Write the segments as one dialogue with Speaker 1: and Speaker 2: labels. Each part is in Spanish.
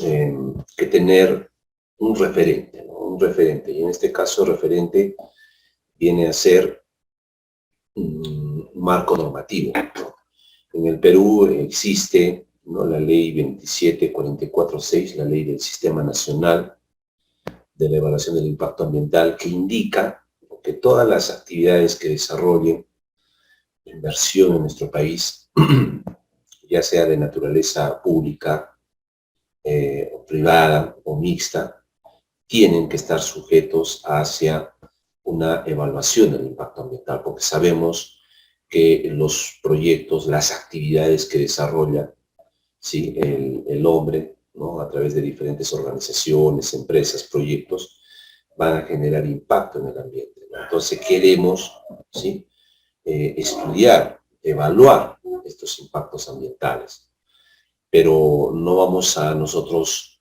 Speaker 1: tenemos que tener un referente, ¿no? Un referente, y en este caso el referente viene a ser un marco normativo, ¿no? En el Perú existe, ¿no?, la ley 27446, la ley del Sistema Nacional de la Evaluación del Impacto Ambiental, que indica que todas las actividades que desarrollen inversión en nuestro país, ya sea de naturaleza pública, o privada o mixta, tienen que estar sujetos hacia una evaluación del impacto ambiental, porque sabemos que los proyectos, las actividades que desarrolla, ¿sí?, el hombre, ¿no?, a través de diferentes organizaciones, empresas, proyectos, van a generar impacto en el ambiente, ¿no? Entonces queremos, ¿sí?, estudiar, evaluar estos impactos ambientales, pero no vamos a nosotros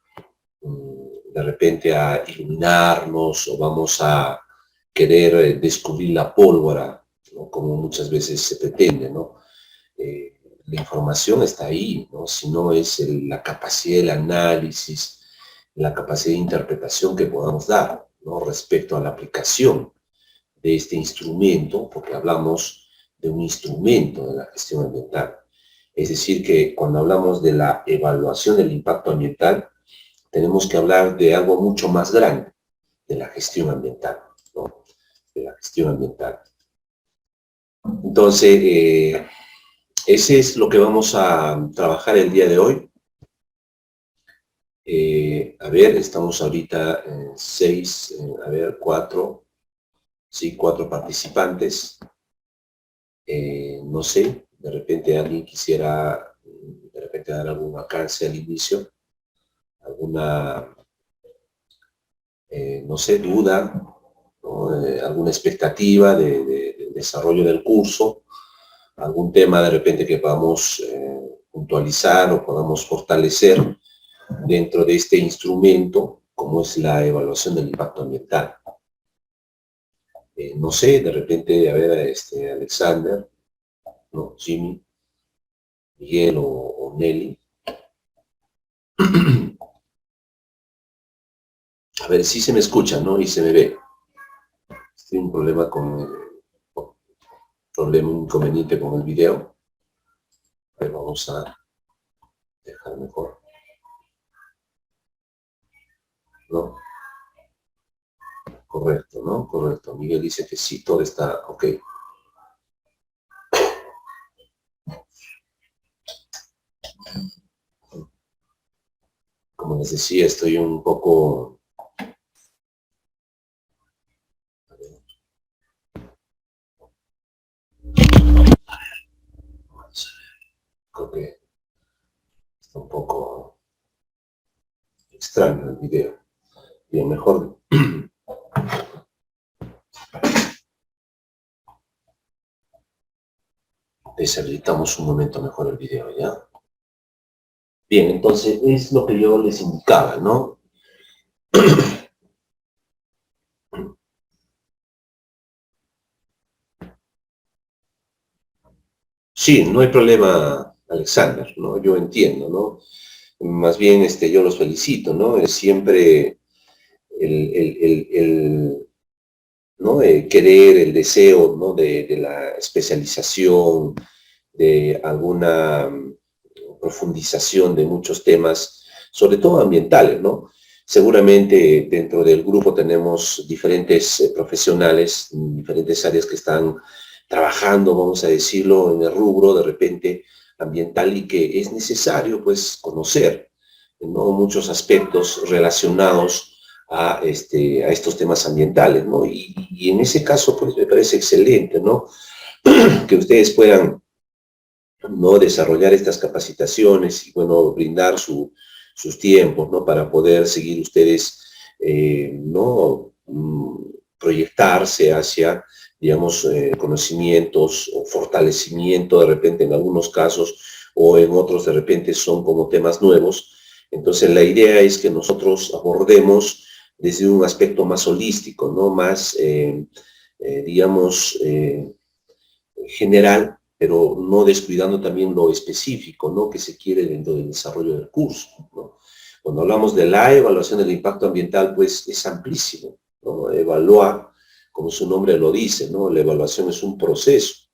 Speaker 1: de repente a iluminarnos o vamos a querer descubrir la pólvora, ¿no?, como muchas veces se pretende, ¿no? La información está ahí, ¿no? Si no es la capacidad del análisis, la capacidad de interpretación que podamos dar, ¿no?, respecto a la aplicación de este instrumento, porque hablamos de un instrumento de la gestión ambiental. Es decir, que cuando hablamos de la evaluación del impacto ambiental, tenemos que hablar de algo mucho más grande, de la gestión ambiental, ¿no? De la gestión ambiental. Entonces, ese es lo que vamos a trabajar el día de hoy. A ver, estamos ahorita en 6, a ver, 4, sí, 4 participantes. No sé, de repente alguien quisiera, de repente dar algún alcance al inicio, alguna, no sé, duda, ¿no?, alguna expectativa del desarrollo del curso, algún tema de repente que podamos puntualizar o podamos fortalecer dentro de este instrumento, como es la evaluación del impacto ambiental. No sé, de repente, a ver, Alexander, ¿no?, Jimmy, Miguel o Nelly. A ver, si se me escucha, ¿no?, y se me ve. Tengo un problema un inconveniente con el video. A ver, vamos a dejar mejor, ¿no? Correcto, ¿no? Correcto. Miguel dice que sí, todo está ok. Como les decía, estoy un poco... Creo que está un poco extraño el video. Bien, mejor... deshabilitamos un momento mejor el video, ¿ya? Bien, entonces es lo que yo les indicaba, ¿no? Sí, no hay problema, Alexander, ¿no? Yo entiendo, ¿no? Más bien, yo los felicito, ¿no? Es siempre ¿no?, el querer, el deseo, ¿no?, de la especialización, de alguna profundización de muchos temas, sobre todo ambientales, ¿no? Seguramente dentro del grupo tenemos diferentes profesionales, diferentes áreas que están trabajando, vamos a decirlo, en el rubro de repente ambiental y que es necesario, pues, conocer, ¿no?, muchos aspectos relacionados a estos temas ambientales, ¿no? Y en ese caso, pues, me parece excelente, ¿no?, que ustedes puedan, ¿no?, desarrollar estas capacitaciones y, bueno, brindar sus tiempos, ¿no?, para poder seguir ustedes, ¿no?, proyectarse hacia, digamos, conocimientos o fortalecimiento de repente en algunos casos, o en otros de repente son como temas nuevos. Entonces la idea es que nosotros abordemos desde un aspecto más holístico, ¿no?, más, digamos, general, pero no descuidando también lo específico, ¿no?, que se quiere dentro del desarrollo del curso, ¿no? Cuando hablamos de la evaluación del impacto ambiental, pues es amplísimo, ¿no? Evaluar, como su nombre lo dice, ¿no? La evaluación es un proceso,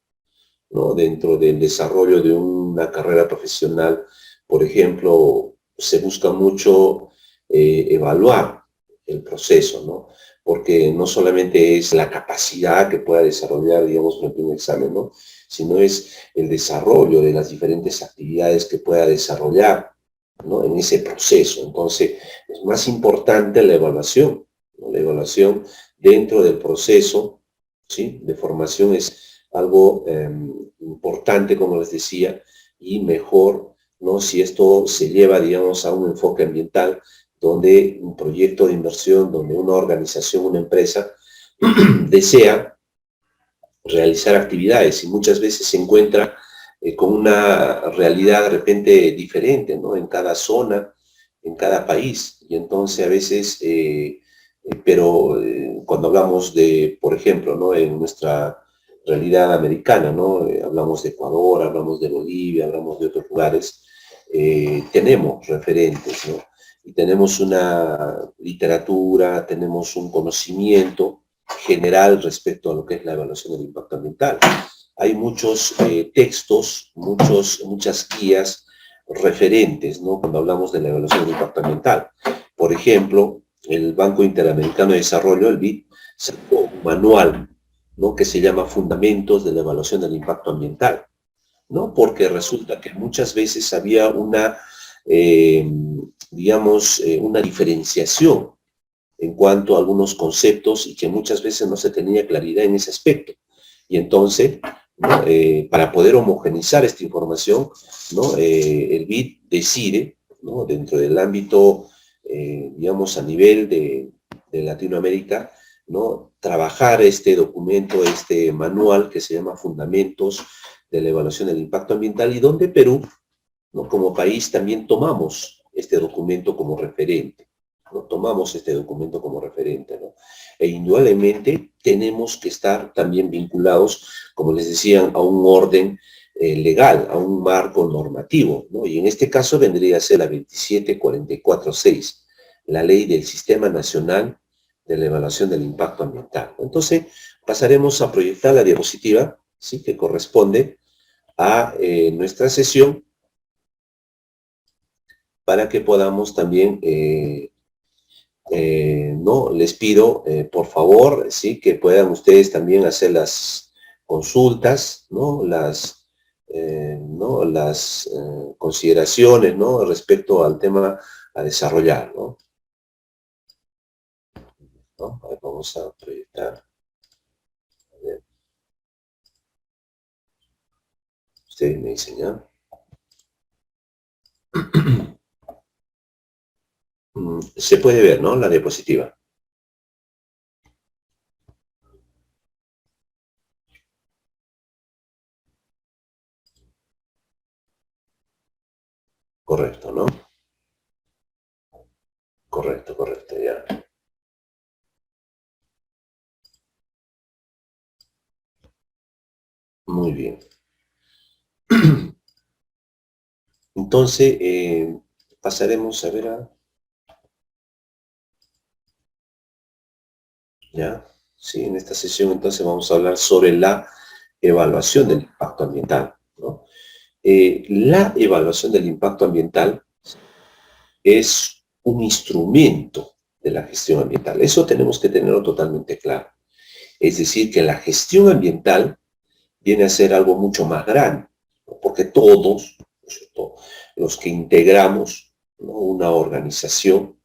Speaker 1: ¿no? Dentro del desarrollo de una carrera profesional, por ejemplo, se busca mucho evaluar el proceso, ¿no? Porque no solamente es la capacidad que pueda desarrollar, digamos, durante un examen, ¿no? Sino es el desarrollo de las diferentes actividades que pueda desarrollar, ¿no? En ese proceso. Entonces, es más importante la evaluación, ¿no? La evaluación dentro del proceso, ¿sí? De formación es algo importante, como les decía, y mejor, ¿no? Si esto se lleva, digamos, a un enfoque ambiental, donde un proyecto de inversión, donde una organización, una empresa, desea realizar actividades y muchas veces se encuentra con una realidad de repente diferente, ¿no? En cada zona, en cada país. Y entonces a veces, pero cuando hablamos de, por ejemplo, ¿no? En nuestra realidad americana, ¿no? Hablamos de Ecuador, hablamos de Bolivia, hablamos de otros lugares, tenemos referentes, ¿no? Y tenemos una literatura, tenemos un conocimiento general respecto a lo que es la evaluación del impacto ambiental. Hay muchos textos, muchas guías referentes, ¿no? Cuando hablamos de la evaluación del impacto ambiental. Por ejemplo, el Banco Interamericano de Desarrollo, el BID, sacó un manual, ¿no? Que se llama Fundamentos de la Evaluación del Impacto Ambiental, ¿no? Porque resulta que muchas veces había una, digamos, una diferenciación en cuanto a algunos conceptos y que muchas veces no se tenía claridad en ese aspecto. Y entonces, ¿no? Para poder homogenizar esta información, ¿no? El BID decide, ¿no? Dentro del ámbito, digamos, a nivel de Latinoamérica, ¿no? Trabajar este documento, este manual que se llama Fundamentos de la Evaluación del Impacto Ambiental, y donde Perú, ¿no? Como país también tomamos este documento como referente, ¿no? Tomamos este documento como referente, ¿no? E indudablemente tenemos que estar también vinculados, como les decía, a un orden legal, a un marco normativo, ¿no? Y en este caso vendría a ser la 27446, la ley del Sistema Nacional de la Evaluación del Impacto Ambiental. Entonces, pasaremos a proyectar la diapositiva, ¿sí? Que corresponde a nuestra sesión, para que podamos también, ¿no? Les pido, por favor, ¿sí? Que puedan ustedes también hacer las consultas, ¿no? ¿No? Las consideraciones, ¿no? Respecto al tema a desarrollar, ¿no? ¿No? A ver, vamos a proyectar. A ver, ustedes me dicen, ¿ya? Se puede ver, ¿no? La diapositiva. Correcto, ¿no? Correcto, correcto, ya. Muy bien. Entonces, pasaremos a ver ¿ya? Sí, en esta sesión entonces vamos a hablar sobre la evaluación del impacto ambiental, ¿no? La evaluación del impacto ambiental es un instrumento de la gestión ambiental. Eso tenemos que tenerlo totalmente claro. Es decir, que la gestión ambiental viene a ser algo mucho más grande, ¿no? Porque todos, ¿no es cierto?, los que integramos, ¿no?, una organización,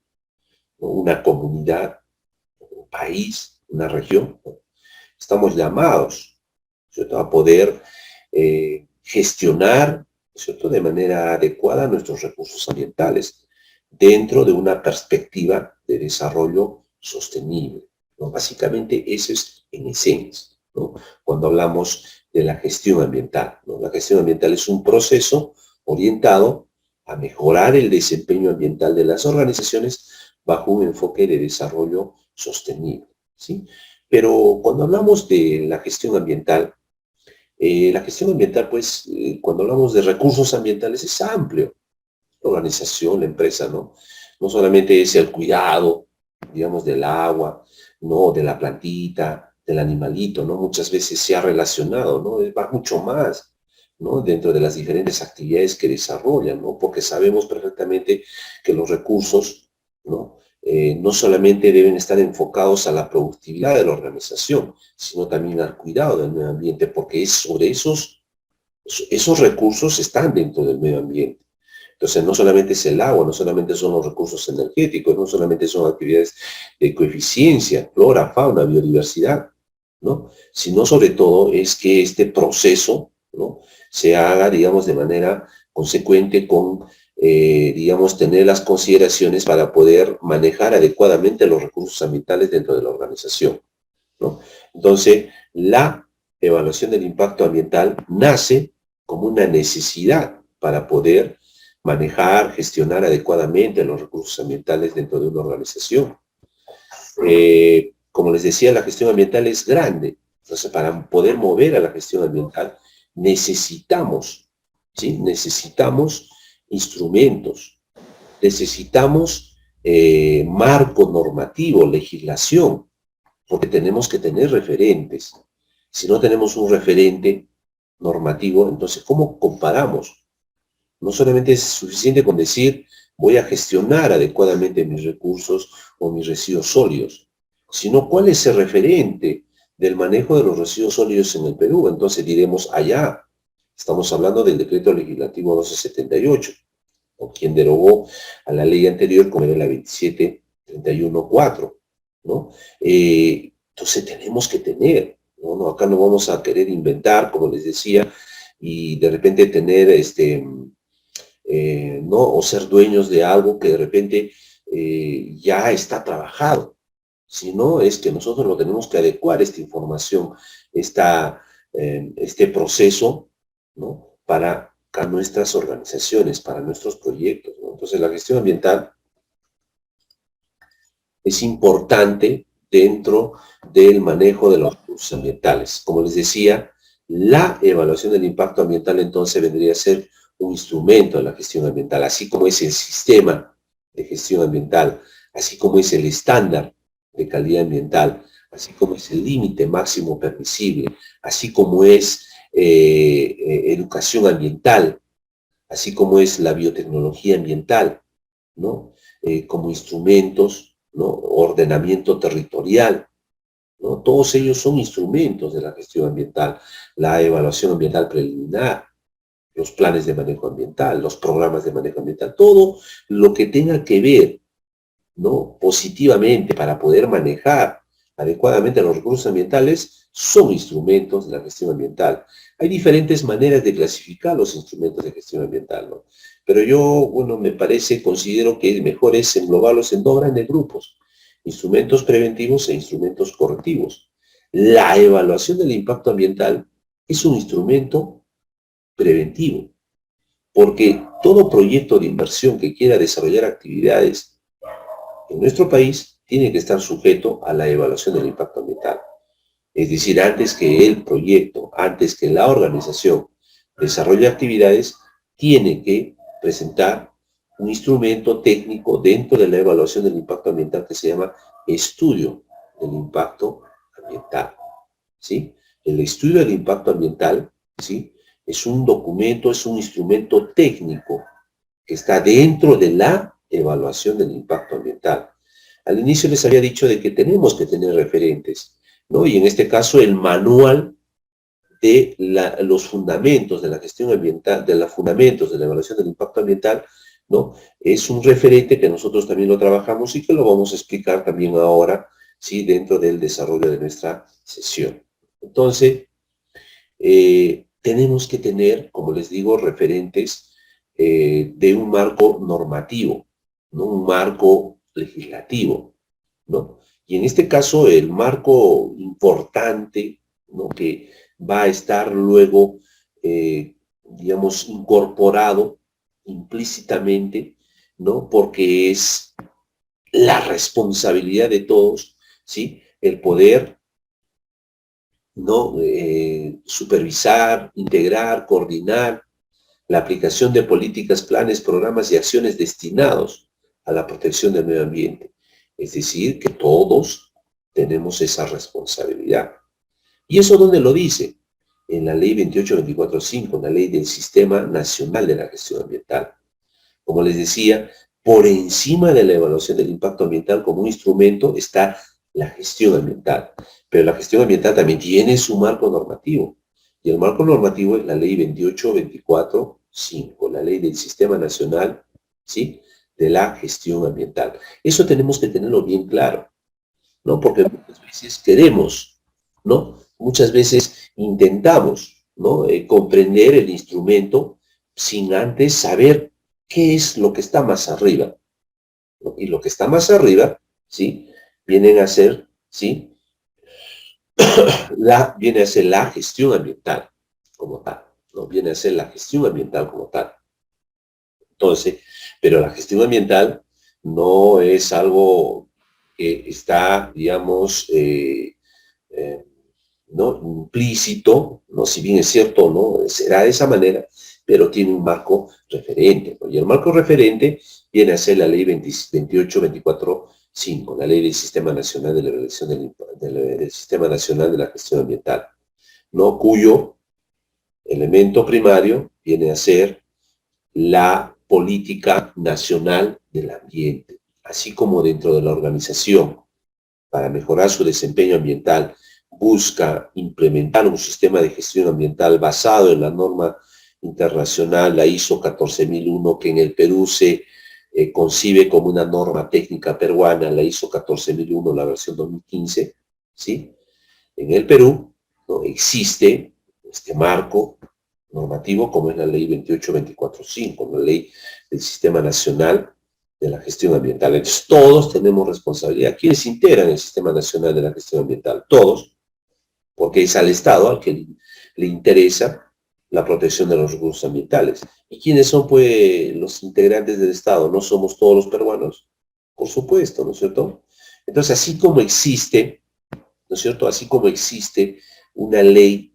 Speaker 1: ¿no?, una comunidad, un país, una región, ¿no?, estamos llamados, ¿cierto?, a poder gestionar, ¿cierto?, de manera adecuada nuestros recursos ambientales dentro de una perspectiva de desarrollo sostenible, ¿no? Básicamente eso es en esencia, ¿no?, cuando hablamos de la gestión ambiental, ¿no? La gestión ambiental es un proceso orientado a mejorar el desempeño ambiental de las organizaciones bajo un enfoque de desarrollo sostenible, ¿sí? Pero cuando hablamos de la gestión ambiental, pues, cuando hablamos de recursos ambientales es amplio. La organización, la empresa, ¿no?, No solamente es el cuidado, digamos, del agua, ¿no? De la plantita, del animalito, ¿no? Muchas veces se ha relacionado, ¿no? Va mucho más, ¿no? Dentro de las diferentes actividades que desarrollan, ¿no? Porque sabemos perfectamente que los recursos, ¿no? No solamente deben estar enfocados a la productividad de la organización, sino también al cuidado del medio ambiente, porque es sobre esos recursos están dentro del medio ambiente. Entonces, no solamente es el agua, no solamente son los recursos energéticos, no solamente son actividades de coeficiencia, flora, fauna, biodiversidad, ¿no? Sino sobre todo es que este proceso, ¿no? Se haga, digamos, de manera consecuente con, digamos, tener las consideraciones para poder manejar adecuadamente los recursos ambientales dentro de la organización, ¿no? Entonces, la evaluación del impacto ambiental nace como una necesidad para poder manejar, gestionar adecuadamente los recursos ambientales dentro de una organización. Como les decía, la gestión ambiental es grande. Entonces, para poder mover a la gestión ambiental, necesitamos, ¿sí? Necesitamos instrumentos, necesitamos marco normativo, legislación, porque tenemos que tener referentes. Si no tenemos un referente normativo, entonces, ¿cómo comparamos? No solamente es suficiente con decir, voy a gestionar adecuadamente mis recursos o mis residuos sólidos, sino cuál es el referente del manejo de los residuos sólidos en el Perú. Entonces diremos, allá, estamos hablando del decreto legislativo 1278, o quien derogó a la ley anterior, como era la 2731-4, ¿no? Entonces tenemos que tener, ¿no? No, acá no vamos a querer inventar, como les decía, y de repente tener, ¿no? O ser dueños de algo que de repente ya está trabajado, sino es que nosotros lo tenemos que adecuar, esta información, este proceso, ¿no? Para nuestras organizaciones, para nuestros proyectos, ¿no? Entonces la gestión ambiental es importante dentro del manejo de los recursos ambientales. Como les decía, la evaluación del impacto ambiental entonces vendría a ser un instrumento de la gestión ambiental, así como es el sistema de gestión ambiental, así como es el estándar de calidad ambiental, así como es el límite máximo permisible, así como es educación ambiental, así como es la biotecnología ambiental, ¿no? Como instrumentos, ¿no? Ordenamiento territorial, ¿no? Todos ellos son instrumentos de la gestión ambiental, la evaluación ambiental preliminar, los planes de manejo ambiental, los programas de manejo ambiental, todo lo que tenga que ver, ¿no? Positivamente para poder manejar adecuadamente los recursos ambientales son instrumentos de la gestión ambiental. Hay diferentes maneras de clasificar los instrumentos de gestión ambiental, ¿no? Pero yo, bueno, me parece, considero que mejor es englobarlos en dos grandes grupos, instrumentos preventivos e instrumentos correctivos. La evaluación del impacto ambiental es un instrumento preventivo, porque todo proyecto de inversión que quiera desarrollar actividades en nuestro país tiene que estar sujeto a la evaluación del impacto ambiental. Es decir, antes que el proyecto, antes que la organización desarrolle actividades, tiene que presentar un instrumento técnico dentro de la evaluación del impacto ambiental que se llama estudio del impacto ambiental, ¿sí? El estudio del impacto ambiental, ¿sí? Es un documento, es un instrumento técnico que está dentro de la evaluación del impacto ambiental. Al inicio les había dicho de que tenemos que tener referentes, ¿no? Y en este caso el manual de los fundamentos de la gestión ambiental, de los fundamentos de la evaluación del impacto ambiental, ¿no? Es un referente que nosotros también lo trabajamos y que lo vamos a explicar también ahora, ¿sí? Dentro del desarrollo de nuestra sesión. Entonces, tenemos que tener, como les digo, referentes de un marco normativo, ¿no? Un marco legislativo, ¿no? Y en este caso, el marco importante, ¿no? Que va a estar luego, digamos, incorporado implícitamente, ¿no? Porque es la responsabilidad de todos, ¿sí? El poder, ¿no? Supervisar, integrar, coordinar la aplicación de políticas, planes, programas y acciones destinados a la protección del medio ambiente. Es decir, que todos tenemos esa responsabilidad. ¿Y eso dónde lo dice? En la ley 28-24-5, la ley del Sistema Nacional de la Gestión Ambiental. Como les decía, por encima de la evaluación del impacto ambiental como un instrumento está la gestión ambiental. Pero la gestión ambiental también tiene su marco normativo. Y el marco normativo es la ley 28-24-5, la ley del Sistema Nacional, ¿sí?, de la Gestión Ambiental. Eso tenemos que tenerlo bien claro, ¿no? Porque muchas veces queremos, ¿no? Muchas veces intentamos, ¿no?, comprender el instrumento sin antes saber qué es lo que está más arriba, ¿no? Y lo que está más arriba, ¿sí?, vienen a ser, ¿sí?, viene a ser la gestión ambiental como tal, ¿no? Viene a ser la gestión ambiental como tal. Entonces, pero la gestión ambiental no es algo que está, digamos, ¿no?, implícito, ¿no?, si bien es cierto, ¿no?, será de esa manera, pero tiene un marco referente, ¿no? Y el marco referente viene a ser la ley 28-24-5, la ley del Sistema Nacional de la Evaluación del Sistema Nacional de la Gestión Ambiental, ¿no?, cuyo elemento primario viene a ser la política nacional del ambiente, así como dentro de la organización, para mejorar su desempeño ambiental, busca implementar un sistema de gestión ambiental basado en la norma internacional, la ISO 14001, que en el Perú se concibe como una norma técnica peruana, la ISO 14001, la versión 2015, ¿sí? En el Perú, ¿no?, existe este marco normativo como es la ley 28-24-5, la ley del Sistema Nacional de la Gestión Ambiental. Entonces, todos tenemos responsabilidad. ¿Quiénes integran el Sistema Nacional de la Gestión Ambiental? Todos, porque es al Estado al que le interesa la protección de los recursos ambientales. ¿Y quiénes son, pues, los integrantes del Estado? ¿No somos todos los peruanos? Por supuesto, ¿no es cierto? Entonces, así como existe, ¿no es cierto?, así como existe una ley,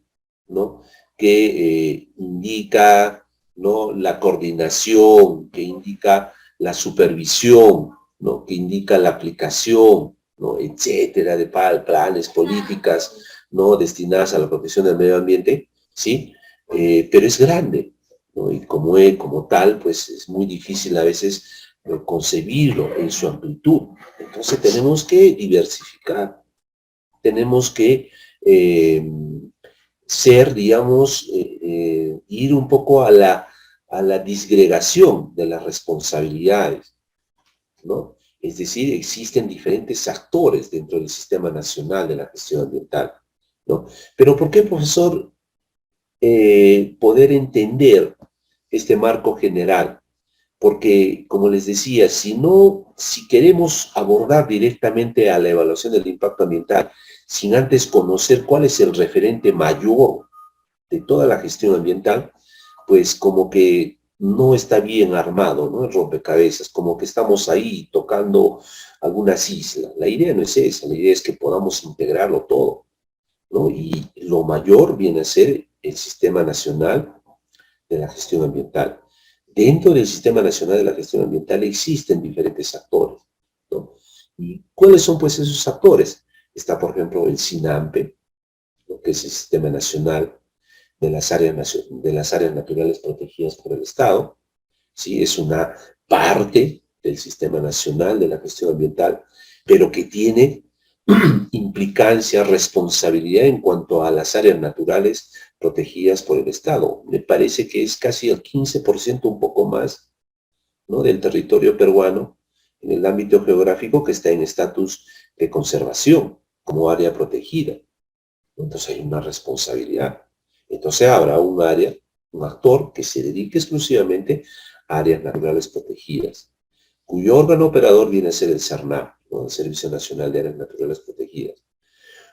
Speaker 1: ¿no?, que indica, ¿no?, la coordinación, que indica la supervisión, ¿no?, que indica la aplicación, ¿no?, etcétera, de planes, políticas, ¿no?, destinadas a la protección del medio ambiente, ¿sí? Pero es grande, ¿no? Y como tal, pues es muy difícil a veces concebirlo en su amplitud. Entonces tenemos que diversificar, tenemos que ser, digamos, ir un poco a la disgregación de las responsabilidades, ¿no? Es decir, existen diferentes actores dentro del Sistema Nacional de la Gestión Ambiental, ¿no? Pero ¿por qué, profesor, poder entender este marco general? Porque, como les decía, si queremos abordar directamente a la evaluación del impacto ambiental, sin antes conocer cuál es el referente mayor de toda la gestión ambiental, pues como que no está bien armado, ¿no?, el rompecabezas, como que estamos ahí tocando algunas islas. La idea no es esa, la idea es que podamos integrarlo todo, ¿no? Y lo mayor viene a ser el Sistema Nacional de la Gestión Ambiental. Dentro del Sistema Nacional de la Gestión Ambiental existen diferentes actores, ¿no? ¿Y cuáles son, pues, esos actores? Está, por ejemplo, el SINAMPE, ¿no?, que es el Sistema Nacional de las áreas naturales protegidas por el Estado, ¿sí? Es una parte del Sistema Nacional de la Gestión Ambiental, pero que tiene implicancia, responsabilidad en cuanto a las áreas naturales protegidas por el Estado. Me parece que es casi el 15%, un poco más, ¿no?, del territorio peruano en el ámbito geográfico que está en estatus de conservación como área protegida. Entonces hay una responsabilidad. Entonces habrá un área, un actor que se dedique exclusivamente a áreas naturales protegidas, cuyo órgano operador viene a ser el SERNAP, ¿no?, el Servicio Nacional de Áreas Naturales Protegidas.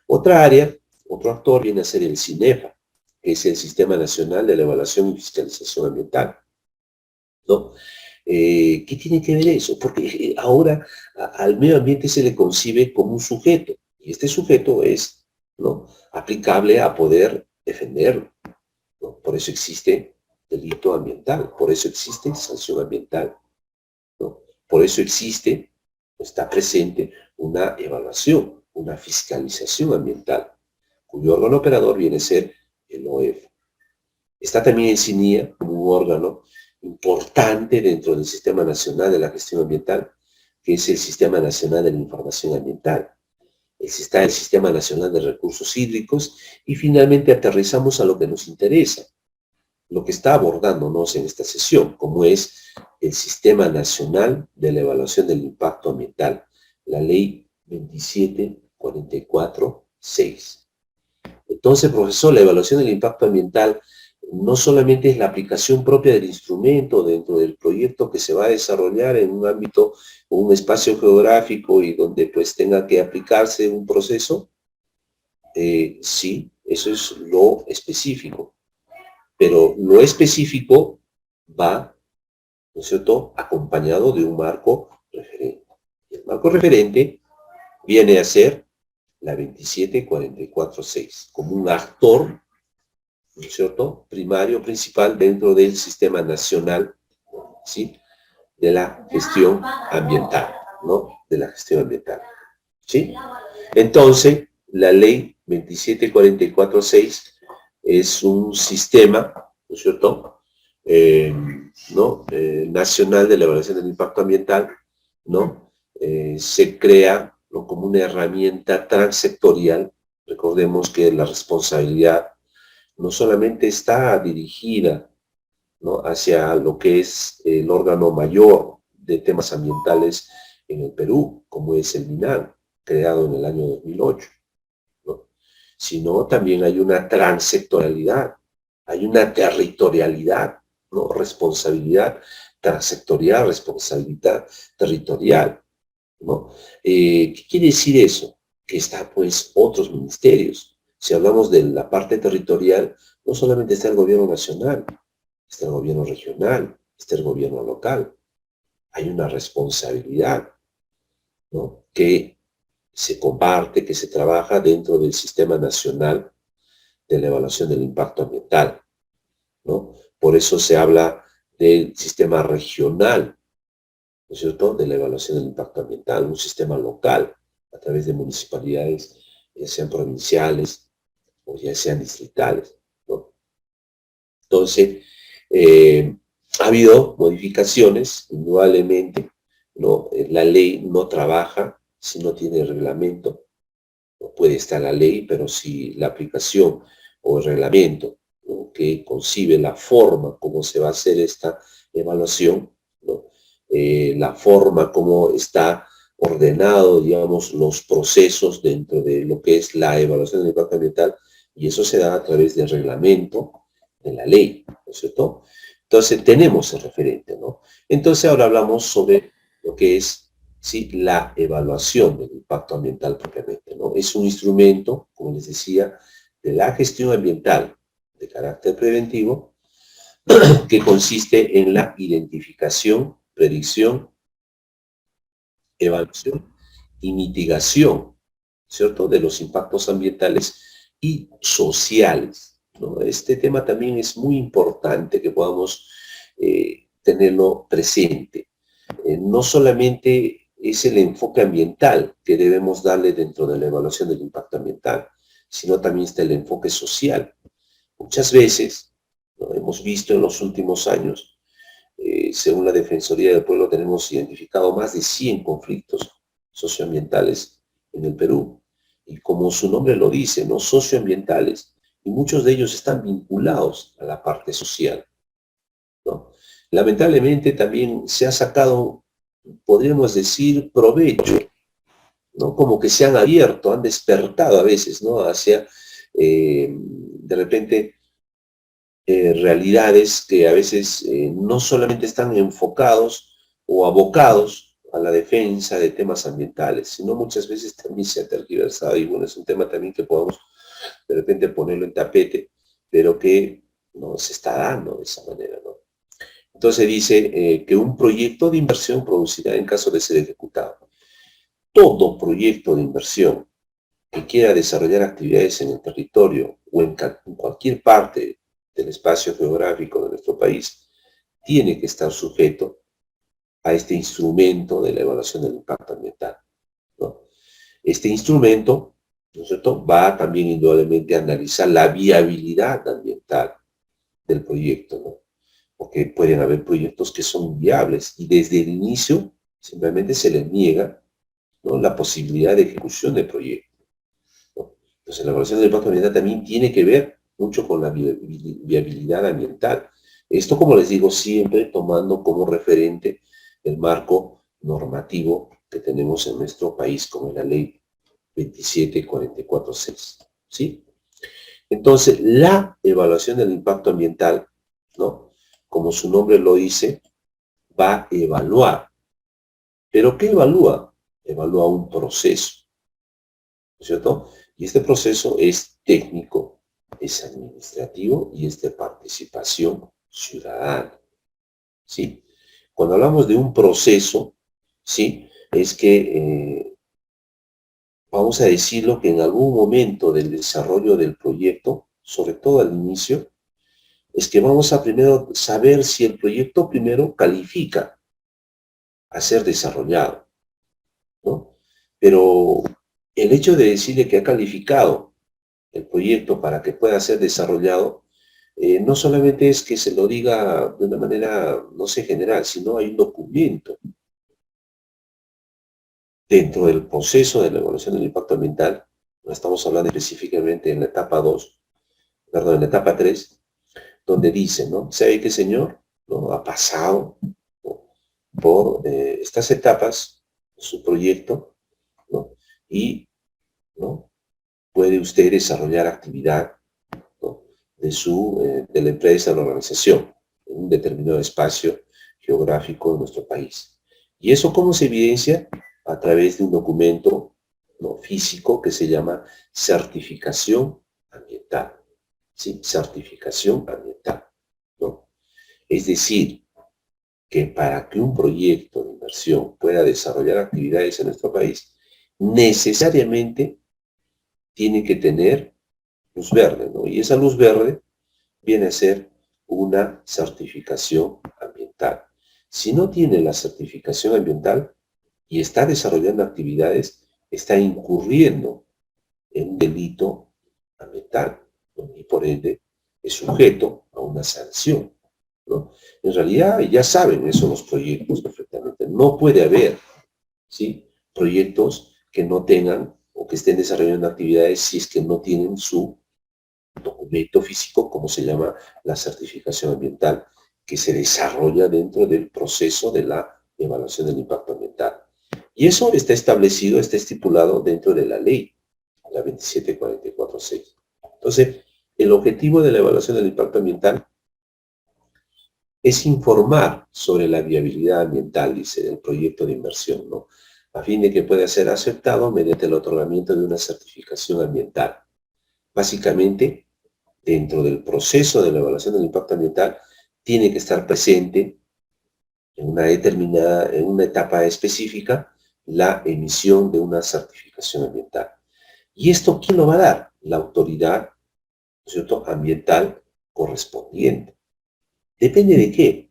Speaker 1: Otra área, otro actor viene a ser el SINEFA, que es el Sistema Nacional de la Evaluación y Fiscalización Ambiental, ¿no? ¿Qué tiene que ver eso? Porque ahora al medio ambiente se le concibe como un sujeto, y este sujeto es, ¿no?, aplicable a poder defenderlo, ¿no? Por eso existe delito ambiental, por eso existe sanción ambiental, ¿no? Por eso existe, está presente una evaluación, una fiscalización ambiental, cuyo órgano operador viene a ser el OEF. Está también el CINIA como un órgano importante dentro del Sistema Nacional de la Gestión Ambiental, que es el Sistema Nacional de la Información Ambiental. Está el Sistema Nacional de Recursos Hídricos y finalmente aterrizamos a lo que nos interesa, lo que está abordándonos en esta sesión, como es el Sistema Nacional de la Evaluación del Impacto Ambiental, la Ley 2744-6. Entonces, profesor, la evaluación del impacto ambiental no solamente es la aplicación propia del instrumento dentro del proyecto que se va a desarrollar en un ámbito o un espacio geográfico y donde pues tenga que aplicarse un proceso. Sí, eso es lo específico. Pero lo específico va, ¿no es cierto?, acompañado de un marco referente. El marco referente viene a ser la 2744-6, como un actor, ¿no es cierto?, primario, principal dentro del Sistema Nacional, ¿sí?, de la gestión ambiental, ¿no?, de la gestión ambiental, ¿sí? Entonces, la ley 2744-6 es un sistema, ¿no es cierto?, nacional de la evaluación del impacto ambiental, ¿no? Se crea, ¿no?, como una herramienta transsectorial. Recordemos que la responsabilidad no solamente está dirigida, ¿no?, hacia lo que es el órgano mayor de temas ambientales en el Perú, como es el MINAM, creado en el año 2008, ¿no?, sino también hay una transsectorialidad, hay una territorialidad, ¿no?, responsabilidad transsectorial, responsabilidad territorial, ¿no? ¿Qué quiere decir eso? Que están pues otros ministerios. Si hablamos de la parte territorial, no solamente está el gobierno nacional, está el gobierno regional, está el gobierno local. Hay una responsabilidad, ¿no?, que se comparte, que se trabaja dentro del Sistema Nacional de la Evaluación del Impacto Ambiental, ¿no? Por eso se habla del sistema regional, ¿no es cierto?, de la evaluación del impacto ambiental, un sistema local, a través de municipalidades, ya sean provinciales o ya sean distritales, ¿no? Entonces, ha habido modificaciones, indudablemente, ¿no? La ley no trabaja si no tiene reglamento. No puede estar la ley, pero si la aplicación o el reglamento, ¿no?, que concibe la forma como se va a hacer esta evaluación, ¿no?, la forma como está ordenado, digamos, los procesos dentro de lo que es la evaluación del impacto ambiental, y eso se da a través del reglamento de la ley, ¿no es cierto? Entonces tenemos el referente, ¿no? Entonces ahora hablamos sobre lo que es, sí, la evaluación del impacto ambiental propiamente, ¿no? Es un instrumento, como les decía, de la gestión ambiental de carácter preventivo, que consiste en la identificación, predicción, evaluación y mitigación, ¿cierto?, de los impactos ambientales y sociales, ¿no? Este tema también es muy importante que podamos tenerlo presente. No solamente es el enfoque ambiental que debemos darle dentro de la evaluación del impacto ambiental, sino también está el enfoque social. Muchas veces, ¿no?, hemos visto en los últimos años, según la Defensoría del Pueblo, tenemos identificado más de 100 conflictos socioambientales en el Perú. Y como su nombre lo dice, ¿no?, socioambientales, y muchos de ellos están vinculados a la parte social, ¿no? Lamentablemente también se ha sacado, podríamos decir, provecho, ¿no?, como que se han abierto, han despertado a veces, ¿no?, hacia, de repente, realidades que a veces no solamente están enfocados o abocados a la defensa de temas ambientales, sino muchas veces también se ha tergiversado, y bueno, es un tema también que podemos de repente ponerlo en tapete, pero que no se está dando de esa manera, ¿no? Entonces dice que un proyecto de inversión producirá en caso de ser ejecutado. Todo proyecto de inversión que quiera desarrollar actividades en el territorio o en cualquier parte del espacio geográfico de nuestro país tiene que estar sujeto a este instrumento de la evaluación del impacto ambiental, ¿no? Este instrumento, ¿no es cierto?, va también indudablemente a analizar la viabilidad ambiental del proyecto, ¿no? Porque pueden haber proyectos que son viables y desde el inicio simplemente se les niega, ¿no?, la posibilidad de ejecución del proyecto, ¿no? Entonces la evaluación del impacto ambiental también tiene que ver mucho con la viabilidad ambiental. Esto, como les digo, siempre tomando como referente el marco normativo que tenemos en nuestro país, como es la ley 27446, ¿sí? Entonces, la evaluación del impacto ambiental, ¿no?, como su nombre lo dice, va a evaluar. ¿Pero qué evalúa? Evalúa un proceso, ¿no es cierto? Y este proceso es técnico, es administrativo y es de participación ciudadana, ¿sí? Cuando hablamos de un proceso, ¿sí?, es que vamos a decirlo que en algún momento del desarrollo del proyecto, sobre todo al inicio, es que vamos a primero saber si el proyecto primero califica a ser desarrollado, ¿no? Pero el hecho de decirle que ha calificado el proyecto para que pueda ser desarrollado, no solamente es que se lo diga de una manera, no sé, general, sino hay un documento dentro del proceso de la evaluación del impacto ambiental. No estamos hablando específicamente en la etapa 2, perdón, en la etapa 3, donde dice, ¿no?, ¿sabe qué, señor?, ¿no?, ha pasado, ¿no?, por estas etapas de su proyecto, ¿no?, y, ¿no?, puede usted desarrollar actividad, ¿no?, de la empresa o la organización en un determinado espacio geográfico de nuestro país. ¿Y eso cómo se evidencia? A través de un documento, ¿no?, físico que se llama certificación ambiental. ¿Sí? Certificación ambiental, ¿no? Es decir, que para que un proyecto de inversión pueda desarrollar actividades en nuestro país, necesariamente tiene que tener luz verde, ¿no? Y esa luz verde viene a ser una certificación ambiental. Si no tiene la certificación ambiental y está desarrollando actividades, está incurriendo en un delito ambiental, ¿no?, y por ende es sujeto a una sanción, ¿no? En realidad ya saben eso los proyectos perfectamente. No puede haber, ¿sí?, proyectos que no tengan o que estén desarrollando actividades si es que no tienen su documento físico, como se llama la certificación ambiental, que se desarrolla dentro del proceso de la evaluación del impacto ambiental. Y eso está establecido, está estipulado dentro de la ley, la 27446. Entonces, el objetivo de la evaluación del impacto ambiental es informar sobre la viabilidad ambiental, dice, del proyecto de inversión, ¿no?, a fin de que pueda ser aceptado mediante el otorgamiento de una certificación ambiental. Básicamente, dentro del proceso de la evaluación del impacto ambiental, tiene que estar presente en una determinada, en una etapa específica, la emisión de una certificación ambiental. ¿Y esto quién lo va a dar? La autoridad, ¿no es cierto?, ambiental correspondiente. ¿Depende de qué?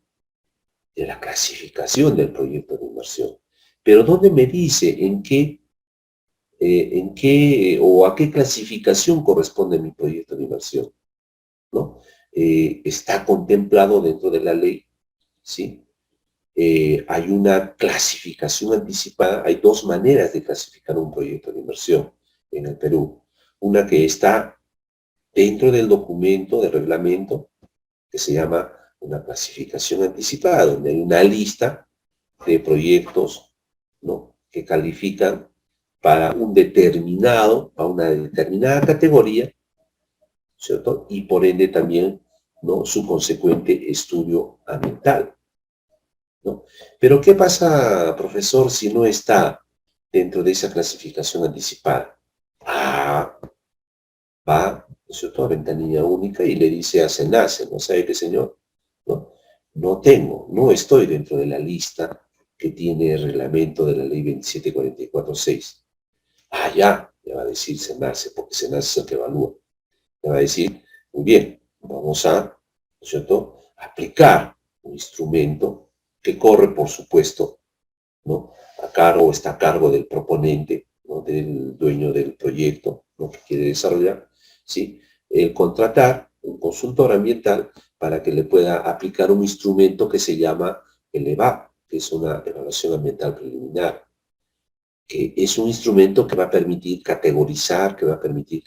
Speaker 1: De la clasificación del proyecto de inversión. Pero ¿dónde me dice en qué o a qué clasificación corresponde mi proyecto de inversión, ¿no? Está contemplado dentro de la ley, ¿sí? Hay una clasificación anticipada, hay dos maneras de clasificar un proyecto de inversión en el Perú. Una que está dentro del documento de reglamento, que se llama una clasificación anticipada, donde hay una lista de proyectos, ¿no?, que califican para un determinado, a una determinada categoría, ¿cierto? Y por ende también, ¿no?, su consecuente estudio ambiental, ¿no? Pero ¿qué pasa, profesor, si no está dentro de esa clasificación anticipada? Va, ¿no es cierto?, a ventanilla única y le dice a SENACE, ¿no sabe qué, señor? ¿No? No estoy dentro de la lista que tiene el reglamento de la ley 27446. Ya, le va a decir SENACE, porque SENACE es el que evalúa. Le va a decir, muy bien, vamos a, ¿no es cierto?, aplicar un instrumento que corre, por supuesto, ¿no? Está a cargo del proponente, ¿no? Del dueño del proyecto, ¿no? Que quiere desarrollar, ¿sí? El contratar un consultor ambiental para que le pueda aplicar un instrumento que se llama el EVAP, que es una evaluación ambiental preliminar, que es un instrumento que va a permitir categorizar, que va a permitir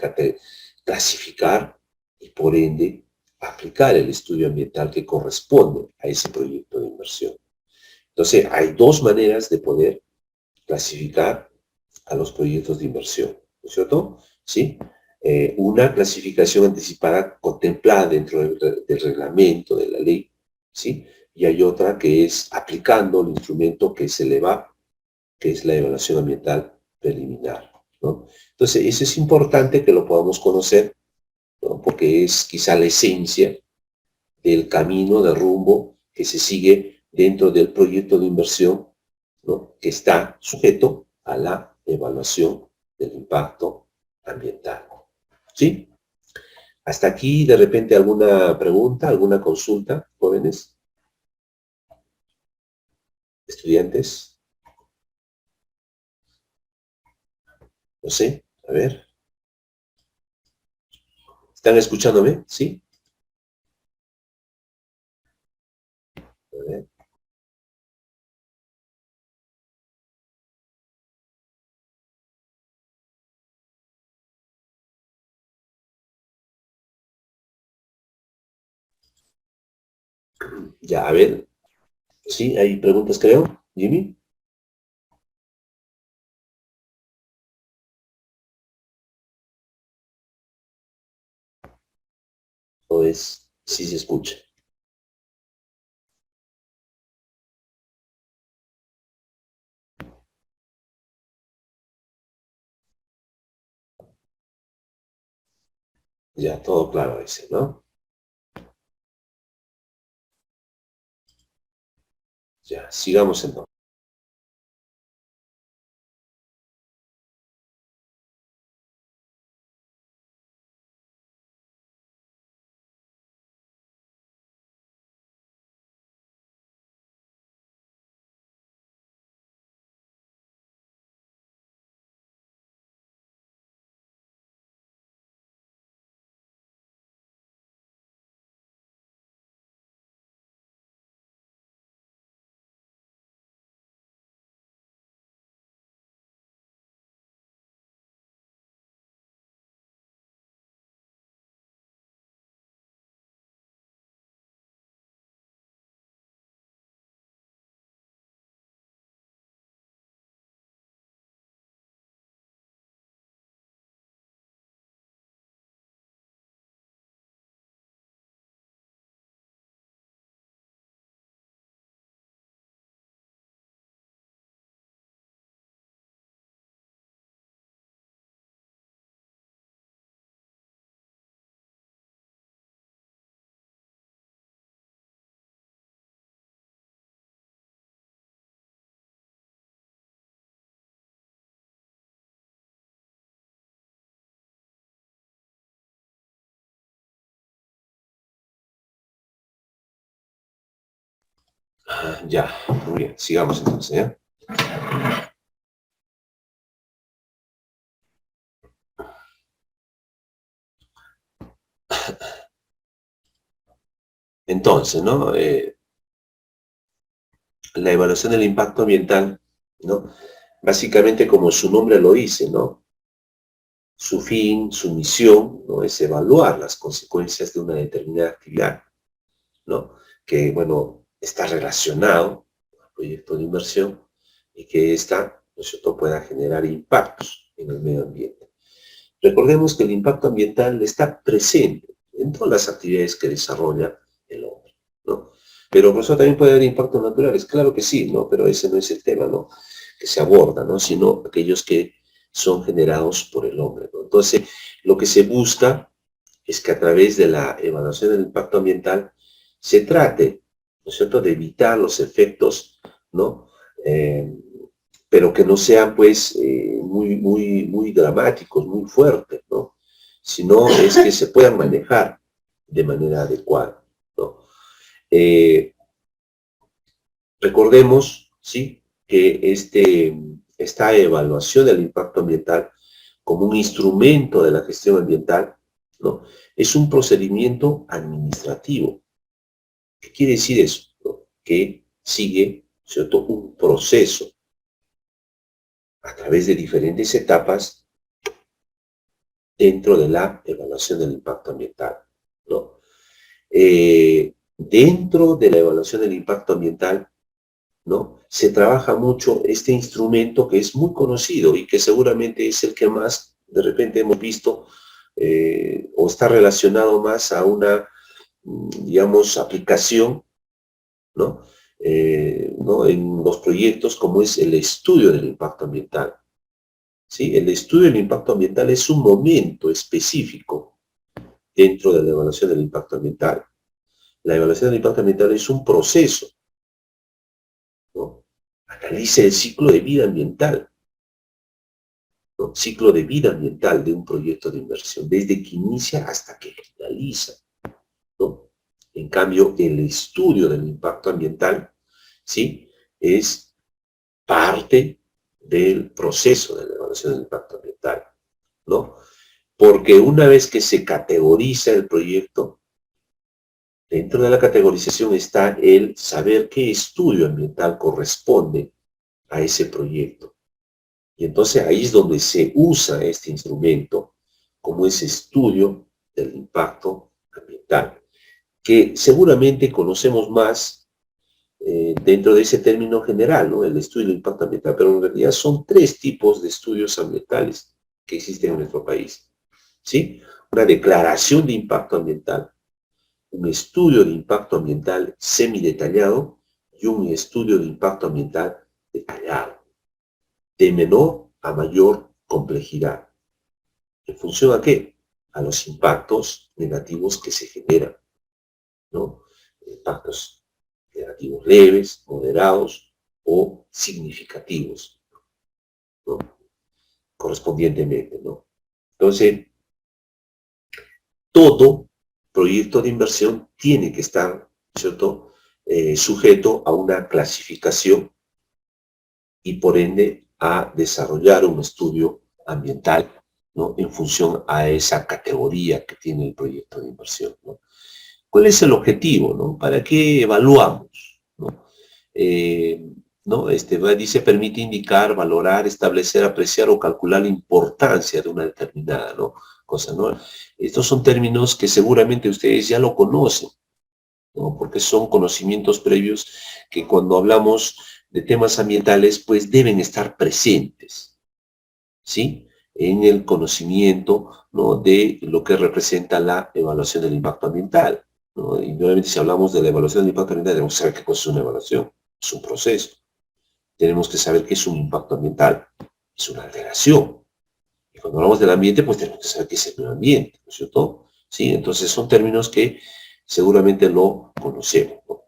Speaker 1: clasificar y por ende aplicar el estudio ambiental que corresponde a ese proyecto de inversión. Entonces, hay dos maneras de poder clasificar a los proyectos de inversión, ¿no es cierto? ¿Sí? Una clasificación anticipada contemplada dentro del reglamento, de la ley, ¿sí? Y hay otra que es aplicando el instrumento que se le va, que es la evaluación ambiental preliminar, ¿no? Entonces, eso es importante que lo podamos conocer, ¿no? Porque es quizá la esencia del camino de rumbo que se sigue dentro del proyecto de inversión, ¿no? Que está sujeto a la evaluación del impacto ambiental. ¿Sí? Hasta aquí, de repente, alguna pregunta, alguna consulta, jóvenes, estudiantes. No sé, a ver. ¿Están escuchándome? ¿Sí? A ver. Ya, a ver. Sí, hay preguntas, creo. Jimmy. ¿O es, sí se escucha? Ya, todo claro, dice, ¿no? Ya, sigamos entonces. Ya, muy bien, sigamos entonces, ¿ya? Entonces, ¿no? La evaluación del impacto ambiental, ¿no? Básicamente, como su nombre lo dice, ¿no? Su fin, su misión, ¿no? Es evaluar las consecuencias de una determinada actividad, ¿no? Que, bueno, está relacionado al proyecto de inversión y que ésta, ¿no es cierto?, pueda generar impactos en el medio ambiente. Recordemos que el impacto ambiental está presente en todas las actividades que desarrolla el hombre, ¿no? Pero por eso también puede haber impactos naturales, claro que sí, ¿no? Pero ese no es el tema, ¿no? Que se aborda, ¿no? Sino aquellos que son generados por el hombre, ¿no? Entonces, lo que se busca es que a través de la evaluación del impacto ambiental se trate, ¿no es cierto?, de evitar los efectos, ¿no? Eh, pero que no sean, pues, muy dramáticos, muy fuertes, ¿no? Sino es que se puedan manejar de manera adecuada, ¿no? Eh, Recordemos, ¿sí?, que esta evaluación del impacto ambiental como un instrumento de la gestión ambiental, ¿no?, es un procedimiento administrativo. ¿Qué quiere decir eso? ¿No? Que sigue, ¿cierto?, un proceso a través de diferentes etapas dentro de la evaluación del impacto ambiental, ¿no? Dentro de la evaluación del impacto ambiental, ¿no?, se trabaja mucho este instrumento que es muy conocido y que seguramente es el que más de repente hemos visto o está relacionado más a una, digamos, aplicación, ¿no? ¿No?, en los proyectos, como es el estudio del impacto ambiental. ¿Sí? El estudio del impacto ambiental es un momento específico dentro de la evaluación del impacto ambiental. La evaluación del impacto ambiental es un proceso, ¿no? Analiza el ciclo de vida ambiental, ¿no? Ciclo de vida ambiental de un proyecto de inversión, desde que inicia hasta que finaliza, ¿no? En cambio, el estudio del impacto ambiental, ¿sí?, es parte del proceso de la evaluación del impacto ambiental, ¿no? Porque una vez que se categoriza el proyecto, dentro de la categorización está el saber qué estudio ambiental corresponde a ese proyecto. Y entonces ahí es donde se usa este instrumento como ese estudio del impacto ambiental, que seguramente conocemos más dentro de ese término general, ¿no?, el estudio del impacto ambiental, pero en realidad son tres tipos de estudios ambientales que existen en nuestro país, ¿sí? Una declaración de impacto ambiental, un estudio de impacto ambiental semidetallado y un estudio de impacto ambiental detallado, de menor a mayor complejidad. ¿En función a qué? A los impactos negativos que se generan, ¿no? Impactos negativos leves, moderados o significativos, ¿no?, correspondientemente, ¿no? Entonces, todo proyecto de inversión tiene que estar, ¿cierto?, sujeto a una clasificación y por ende a desarrollar un estudio ambiental, ¿no?, en función a esa categoría que tiene el proyecto de inversión, ¿no? ¿Cuál es el objetivo, no? ¿Para qué evaluamos, no? ¿No? Dice, permite indicar, valorar, establecer, apreciar o calcular la importancia de una determinada, ¿no?, cosa, ¿no? Estos son términos que seguramente ustedes ya lo conocen, ¿no?, porque son conocimientos previos que cuando hablamos de temas ambientales, pues deben estar presentes, ¿sí?, en el conocimiento, ¿no?, de lo que representa la evaluación del impacto ambiental, ¿no? Y nuevamente, si hablamos de la evaluación del impacto ambiental, tenemos que saber qué cosa es una evaluación, es un proceso. Tenemos que saber qué es un impacto ambiental, es una alteración. Y cuando hablamos del ambiente, pues tenemos que saber qué es el medio ambiente, ¿no es cierto? ¿Sí? Entonces son términos que seguramente lo conocemos, ¿no?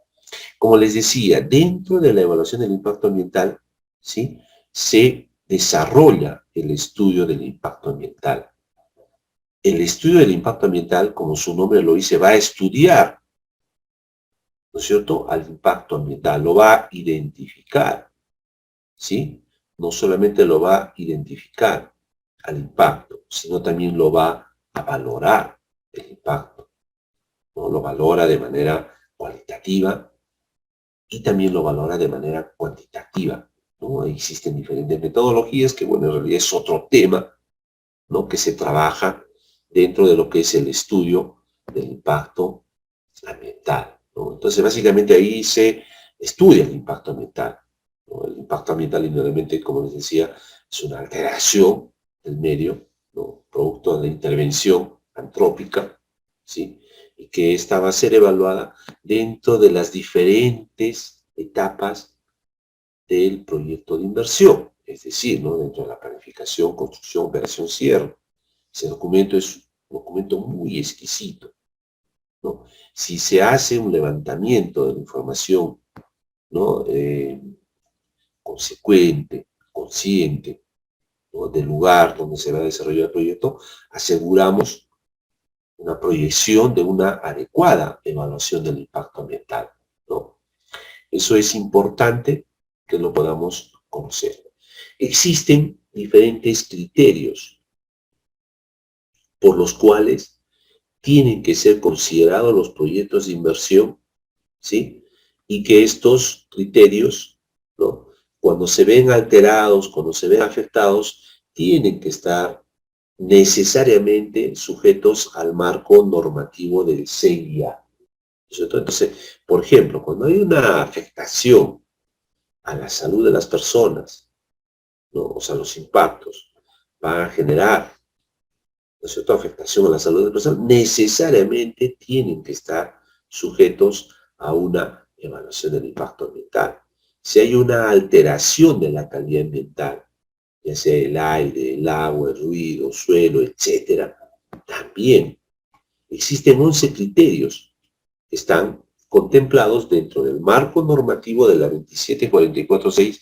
Speaker 1: Como les decía, dentro de la evaluación del impacto ambiental, ¿sí?, se desarrolla el estudio del impacto ambiental. El estudio del impacto ambiental, como su nombre lo dice, va a estudiar, ¿no es cierto?, al impacto ambiental, lo va a identificar, ¿sí? No solamente lo va a identificar al impacto, sino también lo va a valorar el impacto, ¿no? Lo valora de manera cualitativa y también lo valora de manera cuantitativa, ¿no? Existen diferentes metodologías que, bueno, en realidad es otro tema, ¿no?, que se trabaja dentro de lo que es el estudio del impacto ambiental, ¿no? Entonces, básicamente ahí se estudia el impacto ambiental, ¿no? El impacto ambiental, indudablemente, como les decía, es una alteración del medio, ¿no?, producto de la intervención antrópica, ¿sí?, y que esta va a ser evaluada dentro de las diferentes etapas del proyecto de inversión, es decir, ¿no?, dentro de la planificación, construcción, operación, cierre. Ese documento es un documento muy exquisito, ¿no? Si se hace un levantamiento de la información, ¿no?, consecuente, consciente, ¿no?, del lugar donde se va a desarrollar el proyecto, aseguramos una proyección de una adecuada evaluación del impacto ambiental, ¿no? Eso es importante que lo podamos conocer. Existen diferentes criterios por los cuales tienen que ser considerados los proyectos de inversión, ¿sí? Y que estos criterios, ¿no?, cuando se ven alterados, cuando se ven afectados, tienen que estar necesariamente sujetos al marco normativo del CIA. ¿Cierto? Entonces, por ejemplo, cuando hay una afectación a la salud de las personas, ¿no?, o sea, los impactos van a generar, ¿no es cierto?, afectación a la salud de las personas, necesariamente tienen que estar sujetos a una evaluación del impacto ambiental. Si hay una alteración de la calidad ambiental, ya sea el aire, el agua, el ruido, suelo, etcétera, también existen 11 criterios que están contemplados dentro del marco normativo de la 2744-6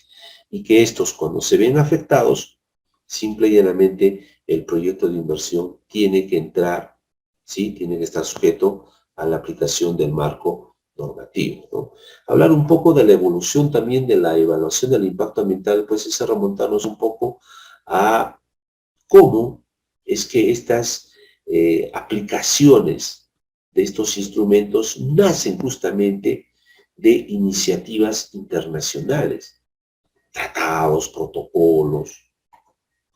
Speaker 1: y que estos, cuando se ven afectados, simple y llanamente el proyecto de inversión tiene que entrar, ¿sí?, tiene que estar sujeto a la aplicación del marco normativo, ¿no? Hablar un poco de la evolución también de la evaluación del impacto ambiental, pues es remontarnos un poco a cómo es que estas aplicaciones de estos instrumentos nacen justamente de iniciativas internacionales, tratados, protocolos,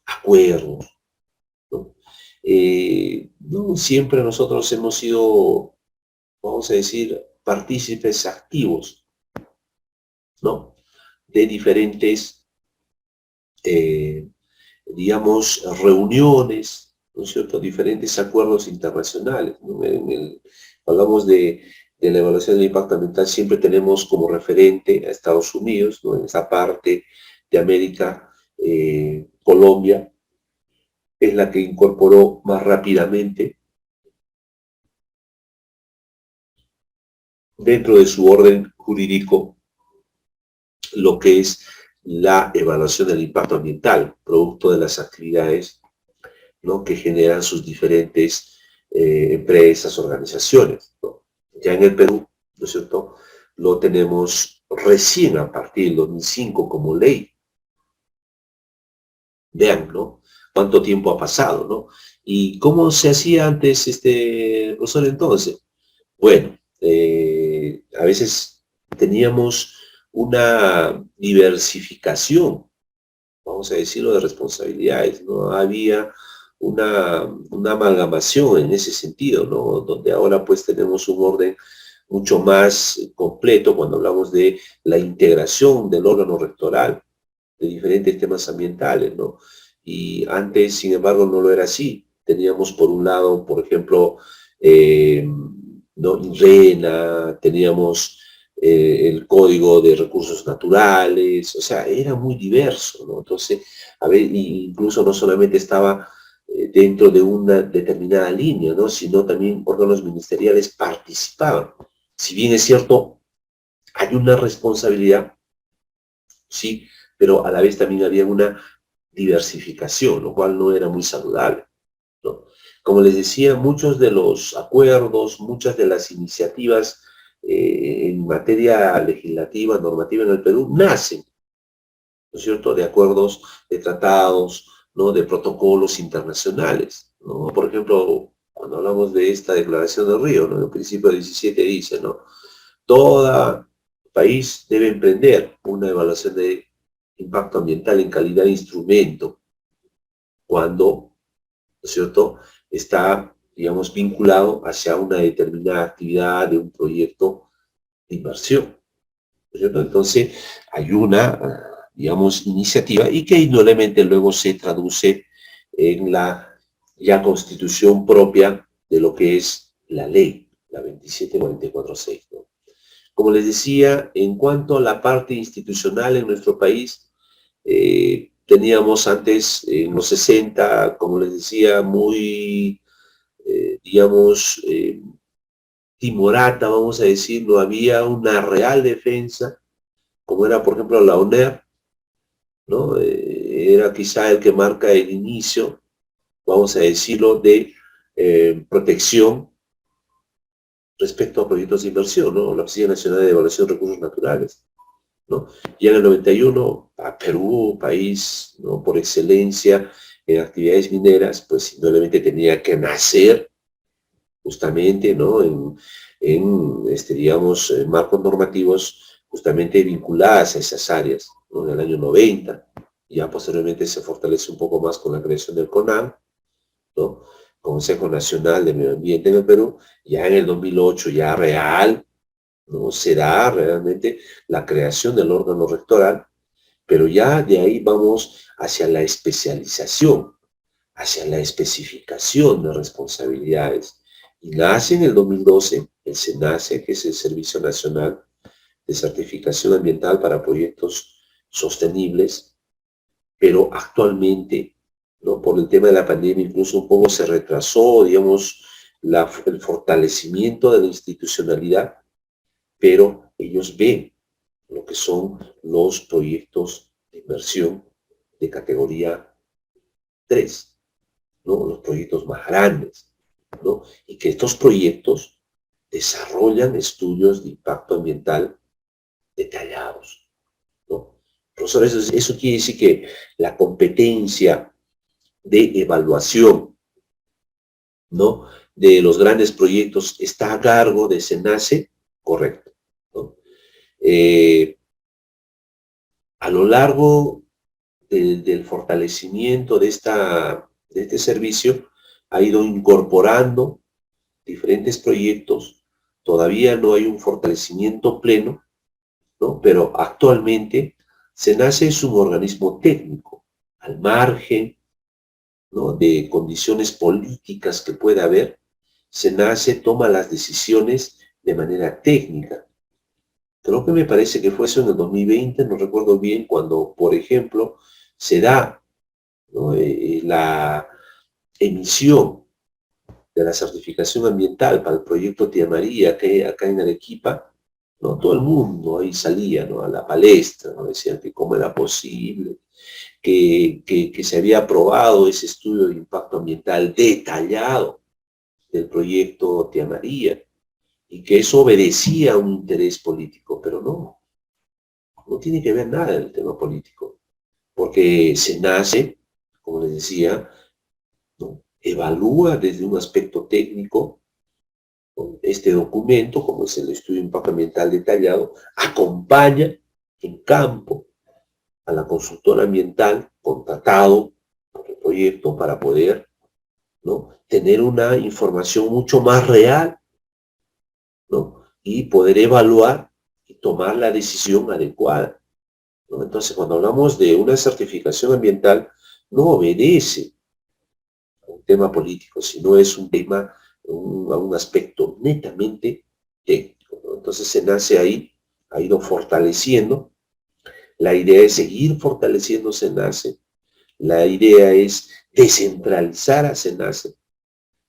Speaker 1: acuerdos, ¿no? No siempre nosotros hemos sido, vamos a decir, partícipes activos, ¿no?, de diferentes, eh, digamos, reuniones, ¿no es cierto?, diferentes acuerdos internacionales, ¿no? Hablamos de la evaluación del impacto ambiental, siempre tenemos como referente a Estados Unidos, ¿no?, en esa parte de América. Colombia es la que incorporó más rápidamente dentro de su orden jurídico lo que es la evaluación del impacto ambiental, producto de las actividades, ¿no?, que generan sus diferentes empresas, organizaciones, ¿no? Ya en el Perú, ¿no es cierto?, lo tenemos recién a partir del 2005 como ley. Vean, ¿no?, cuánto tiempo ha pasado, ¿no? ¿Y cómo se hacía antes, profesor, entonces? Bueno, a veces teníamos una diversificación, vamos a decirlo, de responsabilidades, ¿no? Había una amalgamación en ese sentido, ¿no?, donde ahora pues tenemos un orden mucho más completo cuando hablamos de la integración del órgano rectoral de diferentes temas ambientales, ¿no? Y antes, sin embargo, no lo era así. Teníamos por un lado, por ejemplo, ¿no?, INRENA, teníamos el Código de Recursos Naturales, o sea, era muy diverso, ¿no? Entonces, a ver, incluso no solamente estaba dentro de una determinada línea, ¿no?, sino también órganos ministeriales participaban. Si bien es cierto, hay una responsabilidad, sí, pero a la vez también había una diversificación, lo cual no era muy saludable, ¿no? Como les decía, muchos de los acuerdos, muchas de las iniciativas en materia legislativa, normativa en el Perú, nacen, ¿no es cierto?, de acuerdos, de tratados, ¿no?, de protocolos internacionales, ¿no? Por ejemplo, cuando hablamos de esta declaración de Río, ¿no?, en el principio 17 dice, ¿no?, todo país debe emprender una evaluación de impacto ambiental en calidad de instrumento cuando, ¿no es cierto?, está, digamos, vinculado hacia una determinada actividad de un proyecto de inversión, ¿no es cierto? Entonces, hay una, digamos, iniciativa y que indudablemente luego se traduce en la ya constitución propia de lo que es la ley, la 2744-6, ¿no? Como les decía, en cuanto a la parte institucional en nuestro país, teníamos antes, en los 60, como les decía, muy, digamos, timorata, vamos a decir, no había una real defensa, como era, por ejemplo, la ONER, ¿no? Era quizá el que marca el inicio, vamos a decirlo, de protección respecto a proyectos de inversión, ¿no? La Oficina Nacional de Evaluación de Recursos Naturales, ¿no? Y en el 91, a Perú, país, ¿no?, por excelencia en actividades mineras, pues indudablemente tenía que nacer justamente, ¿no?, digamos, marcos normativos justamente vinculadas a esas áreas, ¿no? En el año 90, ya posteriormente se fortalece un poco más con la creación del CONAM, ¿no?, Consejo Nacional de Medio Ambiente en el Perú. Ya en el 2008, ya real, ¿no?, se da realmente la creación del órgano rectoral, pero ya de ahí vamos hacia la especialización, hacia la especificación de responsabilidades. Y nace en el 2012 el SENACE, que es el Servicio Nacional de Certificación Ambiental para Proyectos Sostenibles, pero actualmente, ¿no?, por el tema de la pandemia, incluso un poco se retrasó, digamos, el fortalecimiento de la institucionalidad, pero ellos ven lo que son los proyectos de inversión de categoría 3, ¿no?, los proyectos más grandes, ¿no?, y que estos proyectos desarrollan estudios de impacto ambiental detallados, ¿no? Profesor, eso quiere decir que la competencia de evaluación, ¿no?, de los grandes proyectos está a cargo de SENACE, correcto, ¿no? A lo largo del fortalecimiento de este servicio, ha ido incorporando diferentes proyectos. Todavía no hay un fortalecimiento pleno, ¿no?, pero actualmente SENACE es un organismo técnico, al margen, ¿no?, de condiciones políticas que pueda haber. SENACE toma las decisiones de manera técnica. Creo que me parece que fue eso en el 2020, no recuerdo bien, cuando, por ejemplo, se da, ¿no?, la emisión de la certificación ambiental para el proyecto Tía María, que acá en Arequipa, ¿no?, todo el mundo ahí salía, ¿no?, a la palestra, ¿no?, decían que cómo era posible, que se había aprobado ese estudio de impacto ambiental detallado del proyecto Tía María, y que eso obedecía a un interés político, pero no tiene que ver nada el tema político, porque se nace, como les decía, ¿no?, evalúa desde un aspecto técnico, ¿no?, este documento, como es el estudio de impacto ambiental detallado, acompaña en campo a la consultora ambiental contratado por el proyecto para poder, ¿no?, tener una información mucho más real, ¿no?, y poder evaluar y tomar la decisión adecuada, ¿no? Entonces, cuando hablamos de una certificación ambiental, no obedece a un tema político, sino es un tema, a un aspecto netamente técnico, ¿no? Entonces, se nace ahí, ha ido fortaleciendo. La idea es seguir fortaleciendo SENACE. La idea es descentralizar a SENACE,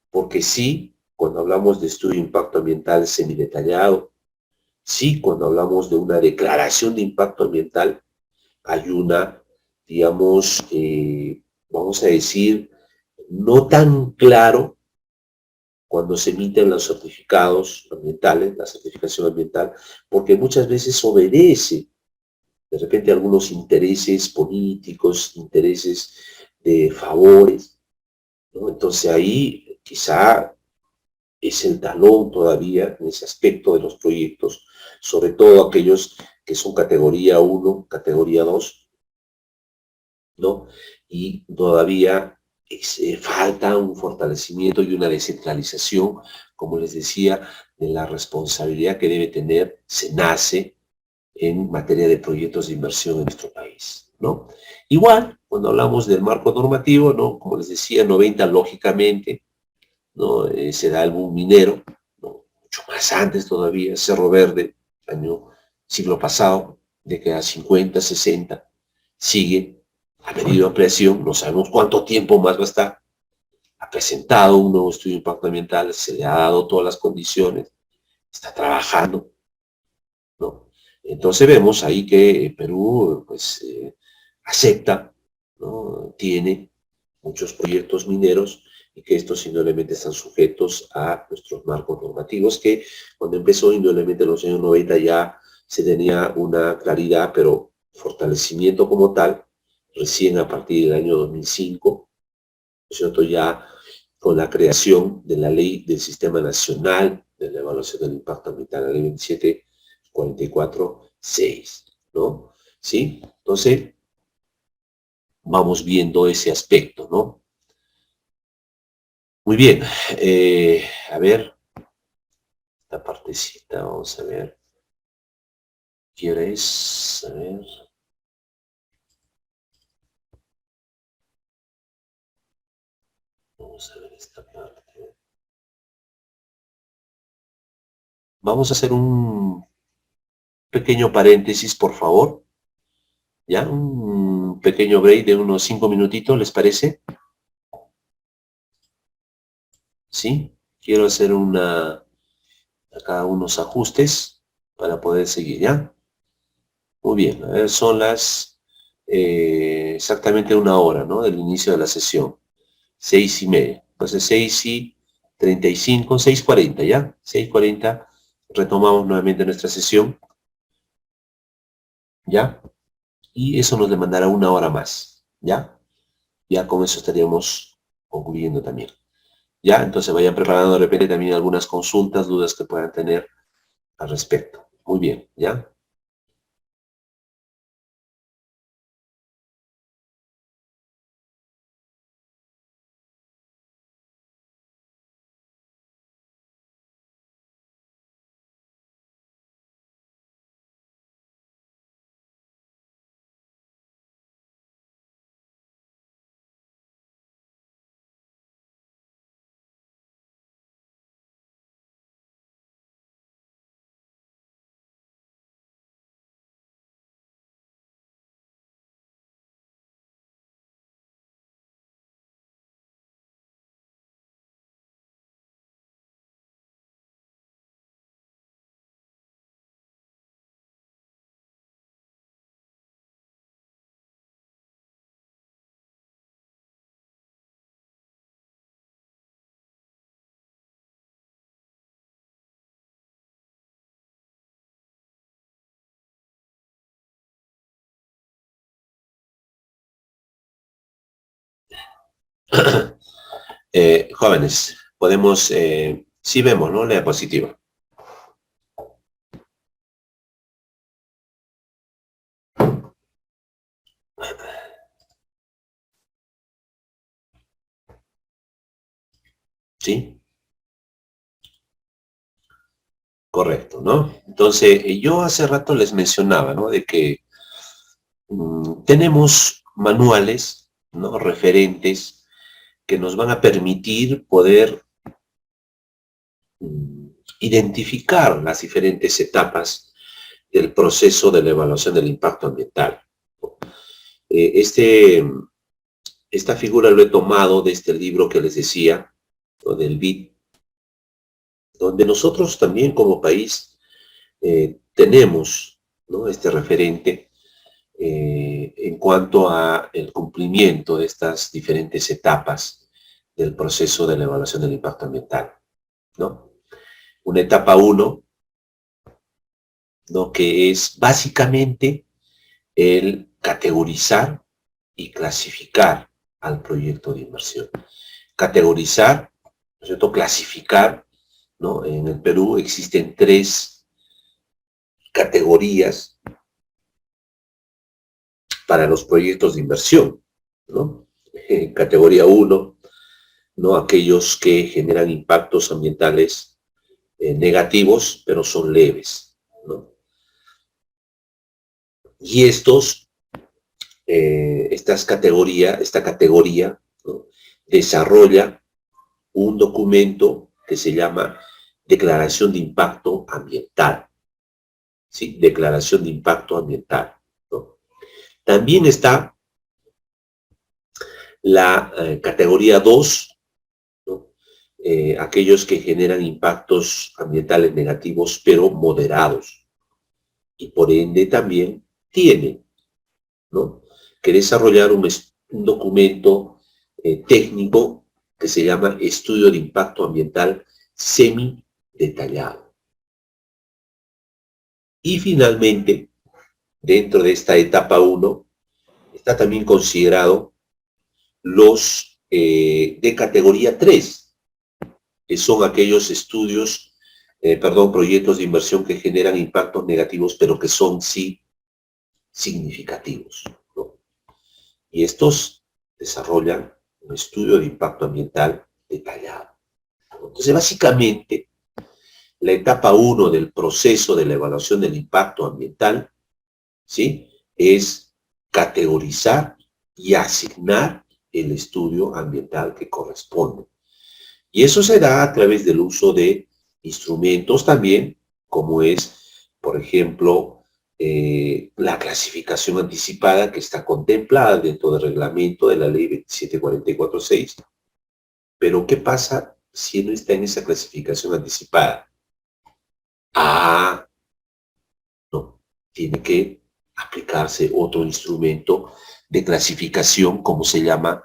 Speaker 1: porque sí, cuando hablamos de estudio de impacto ambiental semidetallado, sí, cuando hablamos de una declaración de impacto ambiental, hay una, digamos, vamos a decir, no tan claro cuando se emiten los certificados ambientales, la certificación ambiental, porque muchas veces obedece de repente algunos intereses políticos, intereses de favores, ¿no? Entonces ahí quizá es el talón todavía en ese aspecto de los proyectos, sobre todo aquellos que son categoría 1, categoría 2, ¿no? Y todavía falta un fortalecimiento y una descentralización, como les decía, de la responsabilidad que debe tener SENACE en materia de proyectos de inversión en nuestro país, ¿no? Igual, cuando hablamos del marco normativo, ¿no?, como les decía, 90 lógicamente, ¿no?, se da el boom minero, ¿no?, mucho más antes todavía, Cerro Verde, siglo pasado, década 50, 60, sigue, ha pedido ampliación, no sabemos cuánto tiempo más va a estar, ha presentado un nuevo estudio de impacto ambiental, se le ha dado todas las condiciones, está trabajando, ¿no? Entonces vemos ahí que Perú, pues, acepta, ¿no?, tiene muchos proyectos mineros y que estos indudablemente están sujetos a nuestros marcos normativos, que cuando empezó indudablemente en los años 90 ya se tenía una claridad, pero fortalecimiento como tal, recién a partir del año 2005, ¿no es cierto? Ya con la creación de la ley del Sistema Nacional de la Evaluación del Impacto Ambiental, la ley 2744-6, ¿no? ¿Sí? Entonces, vamos viendo ese aspecto, ¿no? Muy bien, a ver, esta partecita, vamos a ver. ¿Quieres? A ver. Vamos a ver esta parte. Vamos a hacer un pequeño paréntesis, por favor. ¿Ya? Un pequeño break de unos 5 minutitos, ¿les parece? ¿Sí? Quiero hacer acá unos ajustes para poder seguir, ¿ya? Muy bien, a ver, son las exactamente 1 hora, ¿no? Del inicio de la sesión. 6:30. Entonces 6:35, 6:40, ¿ya? 6:40, retomamos nuevamente nuestra sesión, ¿ya? Y eso nos demandará 1 hora más, ¿ya? Ya con eso estaríamos concluyendo también. ¿Ya? Entonces vayan preparando de repente también algunas consultas, dudas que puedan tener al respecto. Muy bien, ¿ya? Jóvenes, podemos, sí vemos, ¿no? La diapositiva. ¿Sí? Correcto, ¿no? Entonces, yo hace rato les mencionaba, ¿no? De que tenemos manuales, ¿no? Referentes que nos van a permitir poder mm, identificar las diferentes etapas del proceso de la evaluación del impacto ambiental. Eh, este, esta figura lo he tomado de este libro que les decía, ¿no? Del BID, donde nosotros también como país tenemos, ¿no? Este referente en cuanto a el cumplimiento de estas diferentes etapas del proceso de la evaluación del impacto ambiental, ¿no? Una etapa uno, ¿no? Que es básicamente el categorizar y clasificar al proyecto de inversión. Categorizar, ¿no es cierto? Clasificar, ¿no? En el Perú existen 3 categorías para los proyectos de inversión, ¿no? Categoría uno, ¿no? Aquellos que generan impactos ambientales negativos, pero son leves, ¿no? Y esta categoría, ¿no? Desarrolla un documento que se llama Declaración de Impacto Ambiental, ¿sí? Declaración de Impacto Ambiental, ¿no? También está la categoría 2, ¿no? Aquellos que generan impactos ambientales negativos, pero moderados, y por ende también tienen, ¿no? Que desarrollar un documento técnico que se llama estudio de impacto ambiental semi-detallado. Y finalmente, dentro de esta etapa 1, está también considerado los de categoría 3, que son aquellos proyectos de inversión que generan impactos negativos, pero que son sí significativos, ¿no? Y estos desarrollan un estudio de impacto ambiental detallado. Entonces, básicamente, la etapa 1 del proceso de la evaluación del impacto ambiental, ¿sí?, es categorizar y asignar el estudio ambiental que corresponde. Y eso se da a través del uso de instrumentos también, como es, por ejemplo, la clasificación anticipada que está contemplada dentro del reglamento de la ley 27446. Pero, ¿qué pasa si no está en esa clasificación anticipada? No, tiene que aplicarse otro instrumento de clasificación, como se llama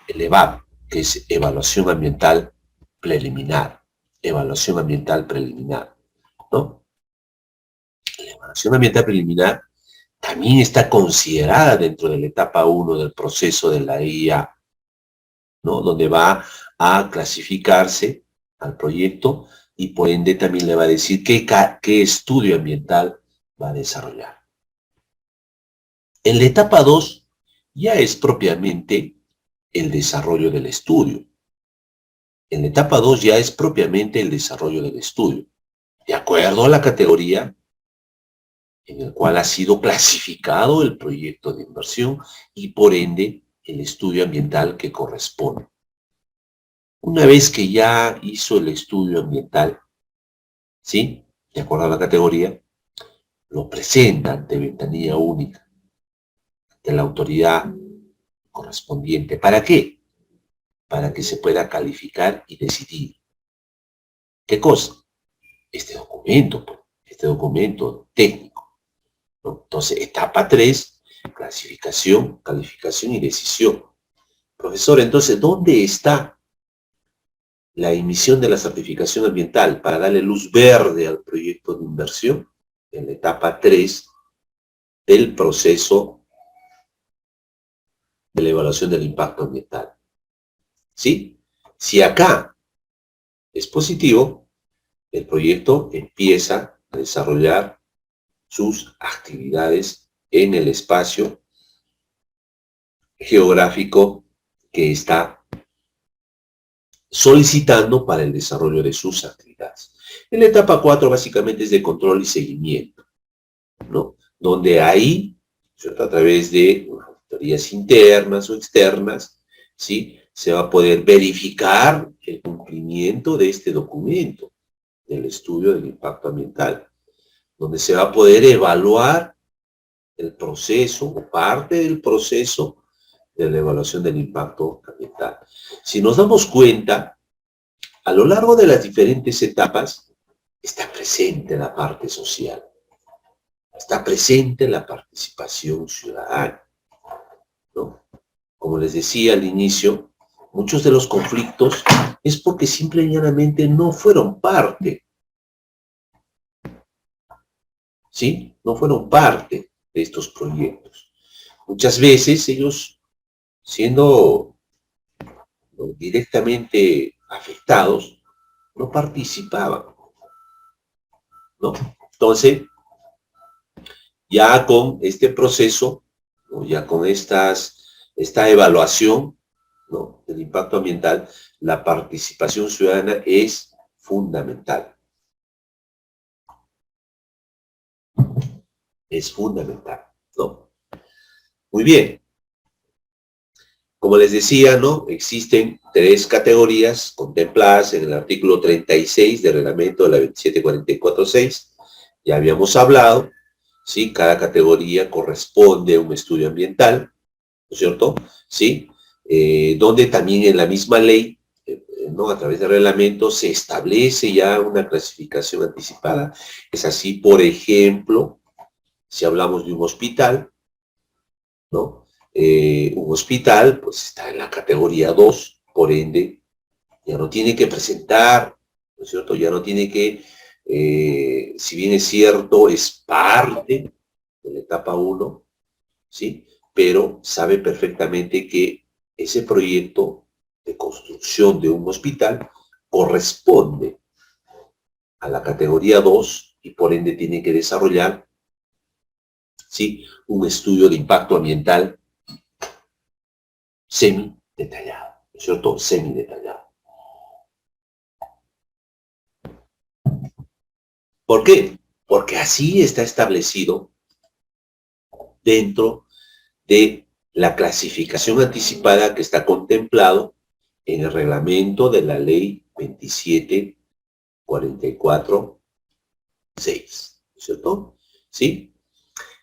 Speaker 1: el EVAP, que es evaluación ambiental preliminar. Evaluación ambiental preliminar, ¿no? La evaluación ambiental preliminar también está considerada dentro de la etapa 1 del proceso de la IA, ¿no?, donde va a clasificarse al proyecto y por ende también le va a decir qué estudio ambiental va a desarrollar. En la etapa 2 ya es propiamente el desarrollo del estudio. En la etapa 2 ya es propiamente el desarrollo del estudio, de acuerdo a la categoría en el cual ha sido clasificado el proyecto de inversión y por ende el estudio ambiental que corresponde. Una vez que ya hizo el estudio ambiental, ¿sí?, de acuerdo a la categoría, lo presenta ante ventanilla única de la autoridad correspondiente. ¿Para qué? Para que se pueda calificar y decidir. ¿Qué cosa? Este documento técnico, ¿no? Entonces, etapa 3, clasificación, calificación y decisión. Profesor, entonces, ¿dónde está la emisión de la certificación ambiental para darle luz verde al proyecto de inversión? En la etapa 3 del proceso de la evaluación del impacto ambiental. ¿Sí? Si acá es positivo, el proyecto empieza a desarrollar sus actividades en el espacio geográfico que está solicitando para el desarrollo de sus actividades. En la etapa 4 básicamente es de control y seguimiento, ¿no? Donde ahí, ¿cierto?, a través de auditorías internas o externas, ¿sí?, se va a poder verificar el cumplimiento de este documento, del estudio del impacto ambiental, donde se va a poder evaluar el proceso o parte del proceso de la evaluación del impacto ambiental. Si nos damos cuenta, a lo largo de las diferentes etapas está presente la parte social, está presente la participación ciudadana, ¿no? Como les decía al inicio, muchos de los conflictos es porque simple y llanamente no fueron parte, ¿sí? No fueron parte de estos proyectos. Muchas veces ellos, siendo directamente afectados, no participaban, ¿no? Entonces, ya con este proceso, ¿no?, ya con esta evaluación, ¿no?, del impacto ambiental, la participación ciudadana es fundamental. Es fundamental, ¿no? Muy bien. Como les decía, ¿no?, existen 3 categorías contempladas en el artículo 36 del reglamento de la 27446. Ya habíamos hablado, ¿sí? Cada categoría corresponde a un estudio ambiental, ¿no es cierto? ¿Sí? Donde también en la misma ley, ¿no?, a través del reglamento, se establece ya una clasificación anticipada. Es así, por ejemplo, si hablamos de un hospital, ¿no? Un hospital, pues está en la categoría 2, por ende, Ya no tiene que presentar, ¿no es cierto? Ya no tiene que, si bien es cierto, es parte de la etapa uno, ¿sí? Pero sabe perfectamente que ese proyecto de construcción de un hospital corresponde a la categoría 2 y por ende tiene que desarrollar, ¿sí?, un estudio de impacto ambiental semi-detallado, ¿no es cierto? Semi-detallado. ¿Por qué? Porque así está establecido dentro de la clasificación anticipada que está contemplado en el reglamento de la ley 2744/6, ¿no es cierto? ¿Sí?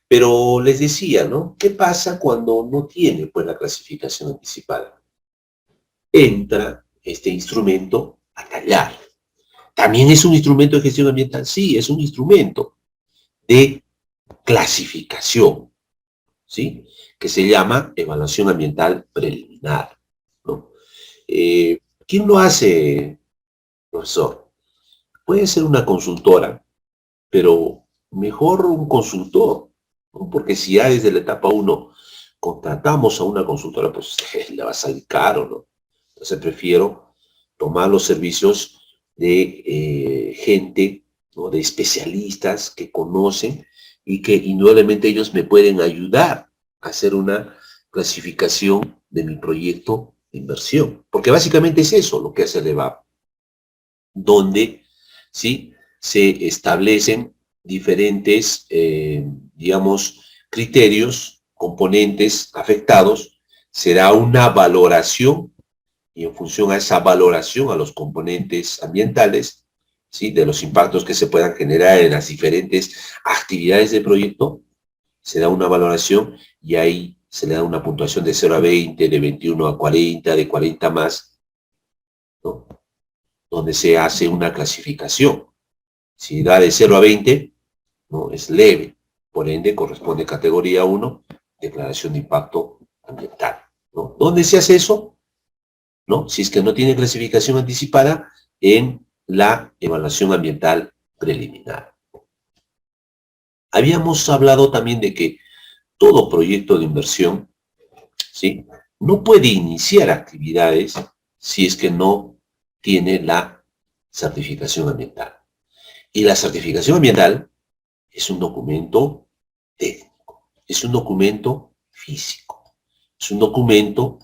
Speaker 1: Pero les decía, ¿no? ¿Qué pasa cuando no tiene, pues, la clasificación anticipada? Entra este instrumento a tallar. ¿También es un instrumento de gestión ambiental? Sí, es un instrumento de clasificación, ¿sí? Que se llama evaluación ambiental preliminar, ¿no? ¿Quién lo hace, profesor? Puede ser una consultora, pero mejor un consultor, ¿no? Porque si ya desde la etapa uno contratamos a una consultora, pues le va a salir caro, ¿no? Entonces prefiero tomar los servicios de gente, ¿no?, de especialistas que conocen y que indudablemente ellos me pueden ayudar a hacer una clasificación de mi proyecto de inversión. Porque básicamente es eso lo que hace el EVAP, donde, ¿sí?, se establecen diferentes, digamos, criterios, componentes afectados, será una valoración y en función a esa valoración, a los componentes ambientales, ¿sí?, de los impactos que se puedan generar en las diferentes actividades del proyecto, se da una valoración y ahí se le da una puntuación de 0 a 20, de 21 a 40, de 40 más, ¿no?, donde se hace una clasificación. Si da de 0 a 20, ¿no?, es leve, por ende corresponde a categoría 1, declaración de impacto ambiental, ¿no? ¿Dónde se hace eso? ¿No? Si es que no tiene clasificación anticipada, en la evaluación ambiental preliminar. Habíamos hablado también de que todo proyecto de inversión, ¿sí?, no puede iniciar actividades si es que no tiene la certificación ambiental. Y la certificación ambiental es un documento técnico, es un documento físico, es un documento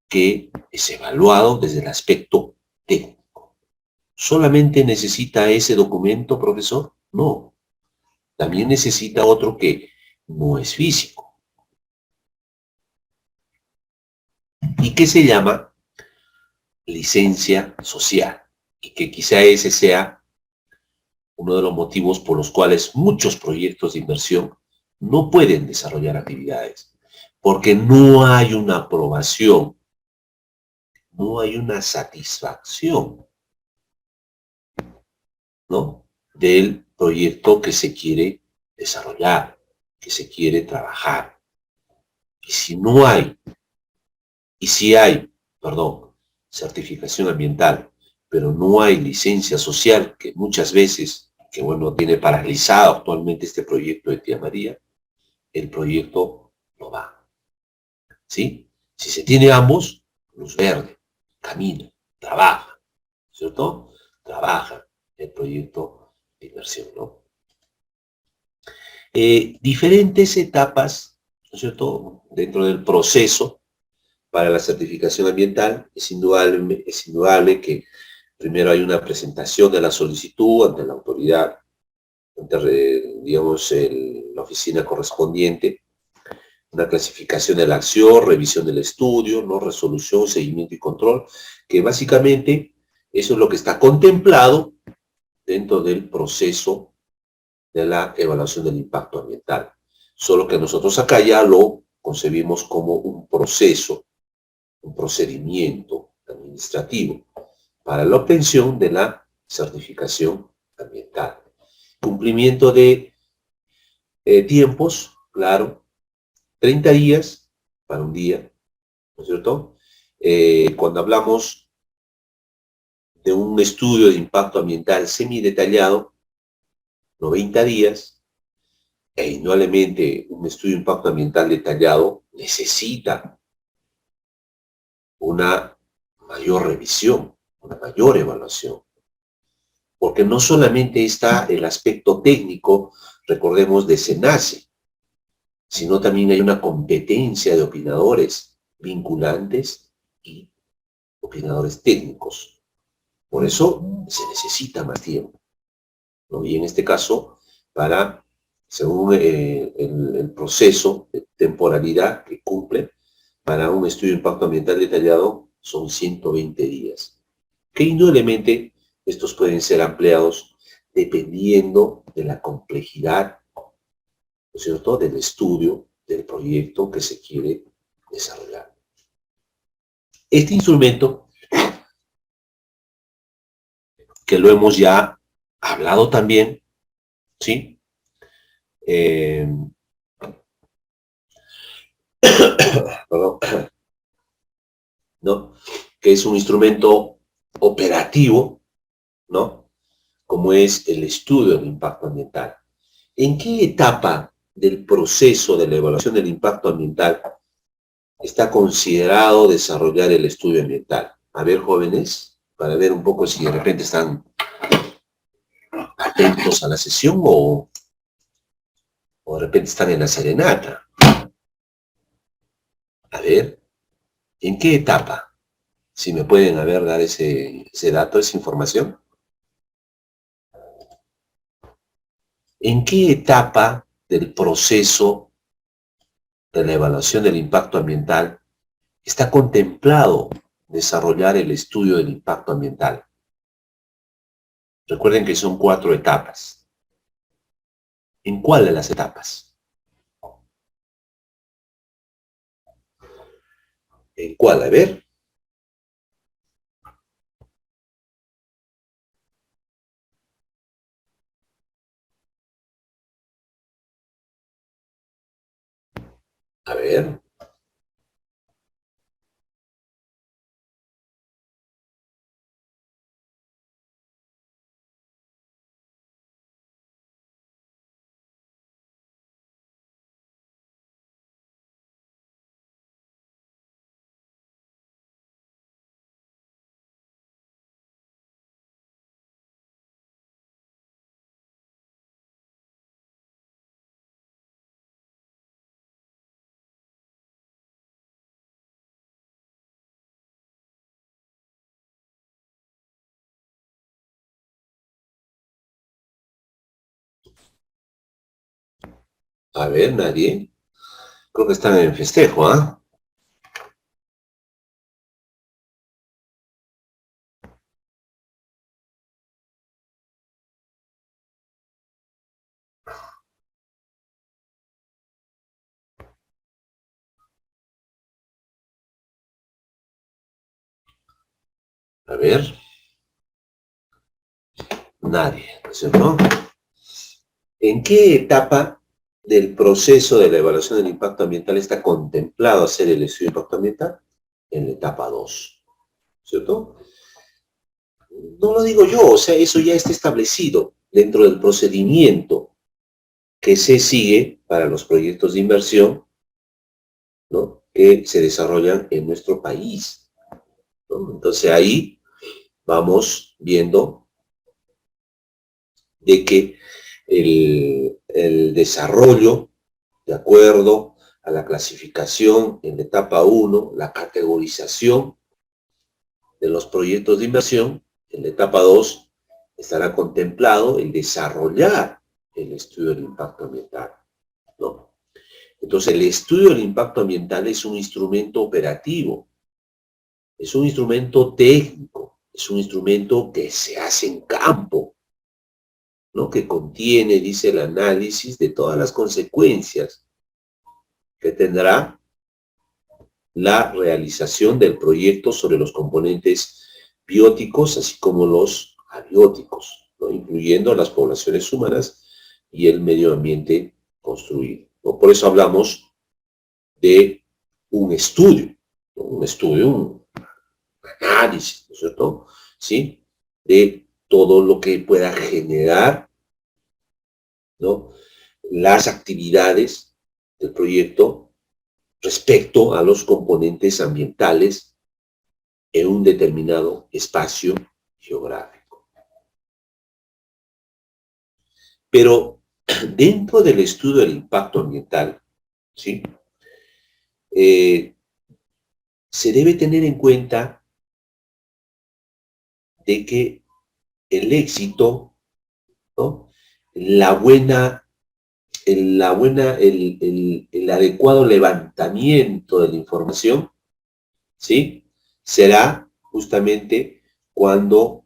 Speaker 1: que es evaluado desde el aspecto técnico. ¿Solamente necesita ese documento, profesor? No. También necesita otro que no es físico y que se llama licencia social. Y que quizá ese sea uno de los motivos por los cuales muchos proyectos de inversión no pueden desarrollar actividades. Porque no hay una aprobación, no hay una satisfacción, ¿no?, del proyecto que se quiere desarrollar, que se quiere trabajar. Y si no hay, y si hay, perdón, certificación ambiental, pero no hay licencia social, que muchas veces, que bueno, tiene paralizado actualmente este proyecto de Tía María, el proyecto no va, ¿sí? Si se tiene ambos, luz verde, camina, trabaja, ¿cierto? Trabaja el proyecto de inversión, ¿no? Diferentes etapas, ¿no es cierto?, dentro del proceso para la certificación ambiental. Es indudable que primero hay una presentación de la solicitud ante la autoridad, ante, digamos, la oficina correspondiente, una clasificación de la acción, revisión del estudio, ¿no?, resolución, seguimiento y control, que básicamente eso es lo que está contemplado dentro del proceso de la evaluación del impacto ambiental. Solo que nosotros acá ya lo concebimos como un proceso, un procedimiento administrativo para la obtención de la certificación ambiental. Cumplimiento de tiempos, claro, 30 días para un día, ¿no es cierto? Cuando hablamos de un estudio de impacto ambiental semidetallado, 90 días, e indudablemente un estudio de impacto ambiental detallado necesita una mayor revisión, una mayor evaluación. Porque no solamente está el aspecto técnico, recordemos, de SENACE, sino también hay una competencia de opinadores vinculantes y opinadores técnicos. Por eso se necesita más tiempo, ¿no? Y en este caso, según el proceso de temporalidad que cumple, para un estudio de impacto ambiental detallado son 120 días. Que indudablemente estos pueden ser ampliados dependiendo de la complejidad, ¿no es cierto?, del estudio, del proyecto que se quiere desarrollar. Este instrumento, que lo hemos ya hablado también, ¿sí? Perdón, ¿no? Que es un instrumento operativo, ¿no? Como es el estudio del impacto ambiental. ¿En qué etapa del proceso de la evaluación del impacto ambiental está considerado desarrollar el estudio ambiental? A ver, jóvenes, para ver un poco si de repente están atentos a la sesión o de repente están en la serenata. A ver, ¿en qué etapa? Si me pueden, dar ese dato, esa información. ¿En qué etapa del proceso de la evaluación del impacto ambiental está contemplado desarrollar el estudio del impacto ambiental? Recuerden que son 4 etapas. ¿En cuál de las etapas? ¿En cuál? A ver. A ver. A ver, nadie. Creo que están en festejo, ¿ah? A ver. Nadie, ¿no es cierto? ¿En qué etapa del proceso de la evaluación del impacto ambiental está contemplado hacer el estudio de impacto ambiental? En la etapa 2, ¿cierto? No lo digo yo, o sea, eso ya está establecido dentro del procedimiento que se sigue para los proyectos de inversión, ¿no?, que se desarrollan en nuestro país, ¿no? Entonces ahí vamos viendo de que el desarrollo, de acuerdo a la clasificación en la etapa 1, la categorización de los proyectos de inversión, en la etapa 2 estará contemplado el desarrollar el estudio del impacto ambiental, ¿no? Entonces, el estudio del impacto ambiental es un instrumento operativo, es un instrumento técnico, es un instrumento que se hace en campo, ¿no?, que contiene, dice, el análisis de todas las consecuencias que tendrá la realización del proyecto sobre los componentes bióticos, así como los abióticos, ¿no?, incluyendo las poblaciones humanas y el medio ambiente construido, ¿no? Por eso hablamos de un estudio, ¿no?, un estudio, un análisis, ¿no es cierto?, ¿sí?, de todo lo que pueda generar, ¿no?, las actividades del proyecto respecto a los componentes ambientales en un determinado espacio geográfico. Pero dentro del estudio del impacto ambiental, ¿sí?, se debe tener en cuenta de que el éxito, ¿no?, el adecuado levantamiento de la información, ¿sí?, será justamente cuando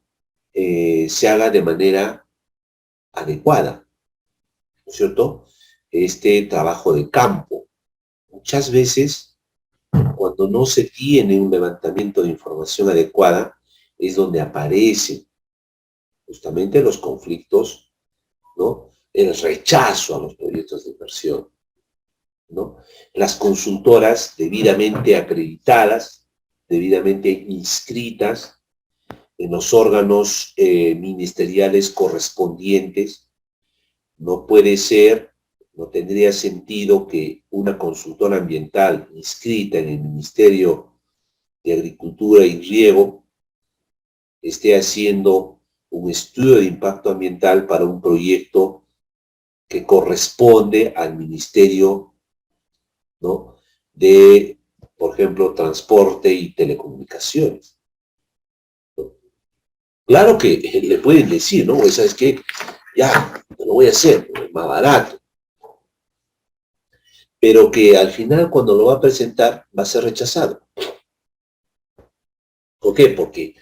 Speaker 1: se haga de manera adecuada, ¿no es cierto?, este trabajo de campo. Muchas veces, cuando no se tiene un levantamiento de información adecuada, es donde aparecen justamente los conflictos, ¿no?, el rechazo a los proyectos de inversión, ¿no? Las consultoras debidamente acreditadas, debidamente inscritas en los órganos ministeriales correspondientes, no puede ser, no tendría sentido que una consultora ambiental inscrita en el Ministerio de Agricultura y Riego esté haciendo un estudio de impacto ambiental para un proyecto que corresponde al Ministerio, ¿no?, de, por ejemplo, Transporte y Telecomunicaciones. Claro que le pueden decir, ¿no?, ¿sabes qué? Ya, lo voy a hacer, es más barato. Pero que al final, cuando lo va a presentar, va a ser rechazado. ¿Por qué? Porque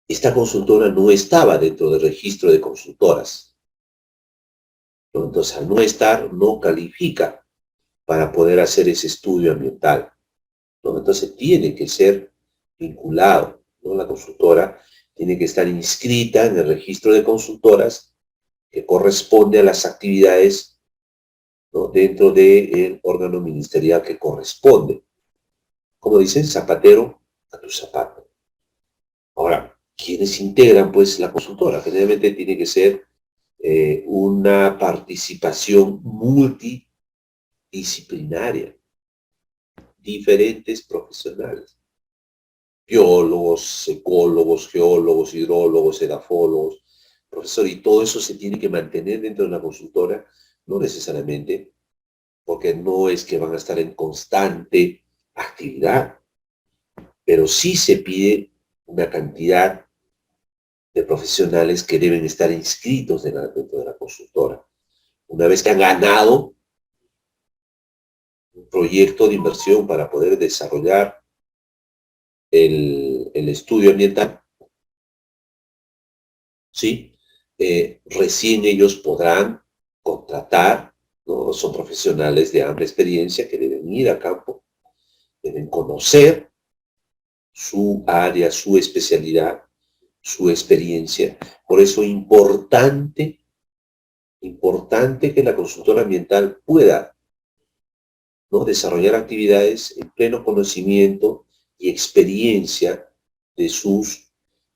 Speaker 1: esta consultora no estaba dentro del registro de consultoras, ¿no? Entonces, al no estar, no califica para poder hacer ese estudio ambiental, ¿no? Entonces, tiene que ser vinculado, ¿no? La consultora tiene que estar inscrita en el registro de consultoras que corresponde a las actividades, ¿no?, dentro del órgano ministerial que corresponde. Como dicen, zapatero a tu zapato. Ahora, ¿quiénes integran, pues, la consultora? Generalmente tiene que ser una participación multidisciplinaria, diferentes profesionales, biólogos, ecólogos, geólogos, hidrólogos, edafólogos, profesor, y todo eso se tiene que mantener dentro de la consultora, no necesariamente, porque no es que van a estar en constante actividad, pero sí se pide una cantidad de profesionales que deben estar inscritos dentro de la consultora. Una vez que han ganado un proyecto de inversión para poder desarrollar el estudio ambiental, ¿sí?, recién ellos podrán contratar, ¿no? Son profesionales de amplia experiencia que deben ir a campo, deben conocer su área, su especialidad, su experiencia. Por eso importante que la consultora ambiental pueda, ¿no?, desarrollar actividades en pleno conocimiento y experiencia de sus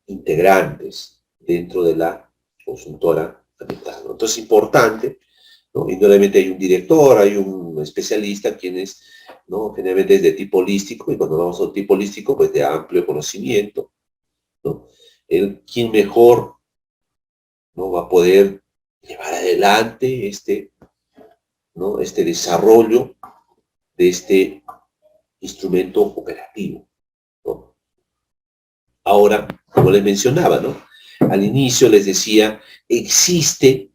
Speaker 1: integrantes dentro de la consultora ambiental, ¿no? Entonces es importante, ¿no? Indudablemente hay un director, hay un especialista, quien es, ¿no?, generalmente es de tipo holístico, y cuando vamos a un tipo holístico, pues de amplio conocimiento, ¿no? Quien mejor, ¿no?, va a poder llevar adelante ¿no?, este desarrollo de este instrumento operativo, ¿no? Ahora, como les mencionaba, ¿no?, al inicio les decía, existe,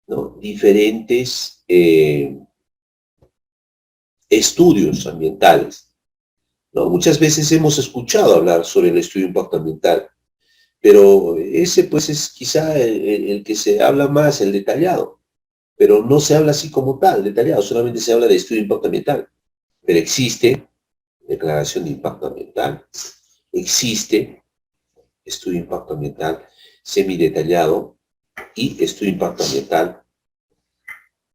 Speaker 1: ¿no?, diferentes estudios ambientales, ¿no? Muchas veces hemos escuchado hablar sobre el estudio de impacto ambiental, pero ese pues es quizá el que se habla más, el detallado, pero no se habla así como tal, detallado, solamente se habla de estudio de impacto ambiental. Pero existe declaración de impacto ambiental, existe estudio de impacto ambiental semidetallado y estudio de impacto ambiental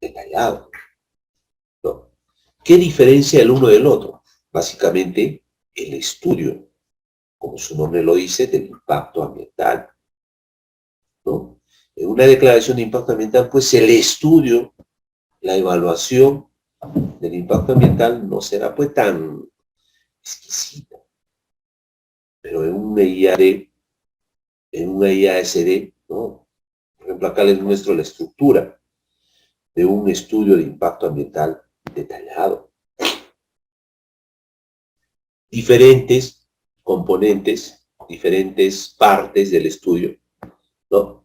Speaker 1: detallado, ¿no? ¿Qué diferencia el uno del otro? Básicamente, el estudio como su nombre lo dice, del impacto ambiental, ¿no? En una declaración de impacto ambiental, pues el estudio, la evaluación del impacto ambiental no será pues tan exquisita, pero en un IAD, en un IASD, ¿no? Por ejemplo, acá les muestro la estructura de un estudio de impacto ambiental detallado. Diferentes componentes, diferentes partes del estudio, ¿no?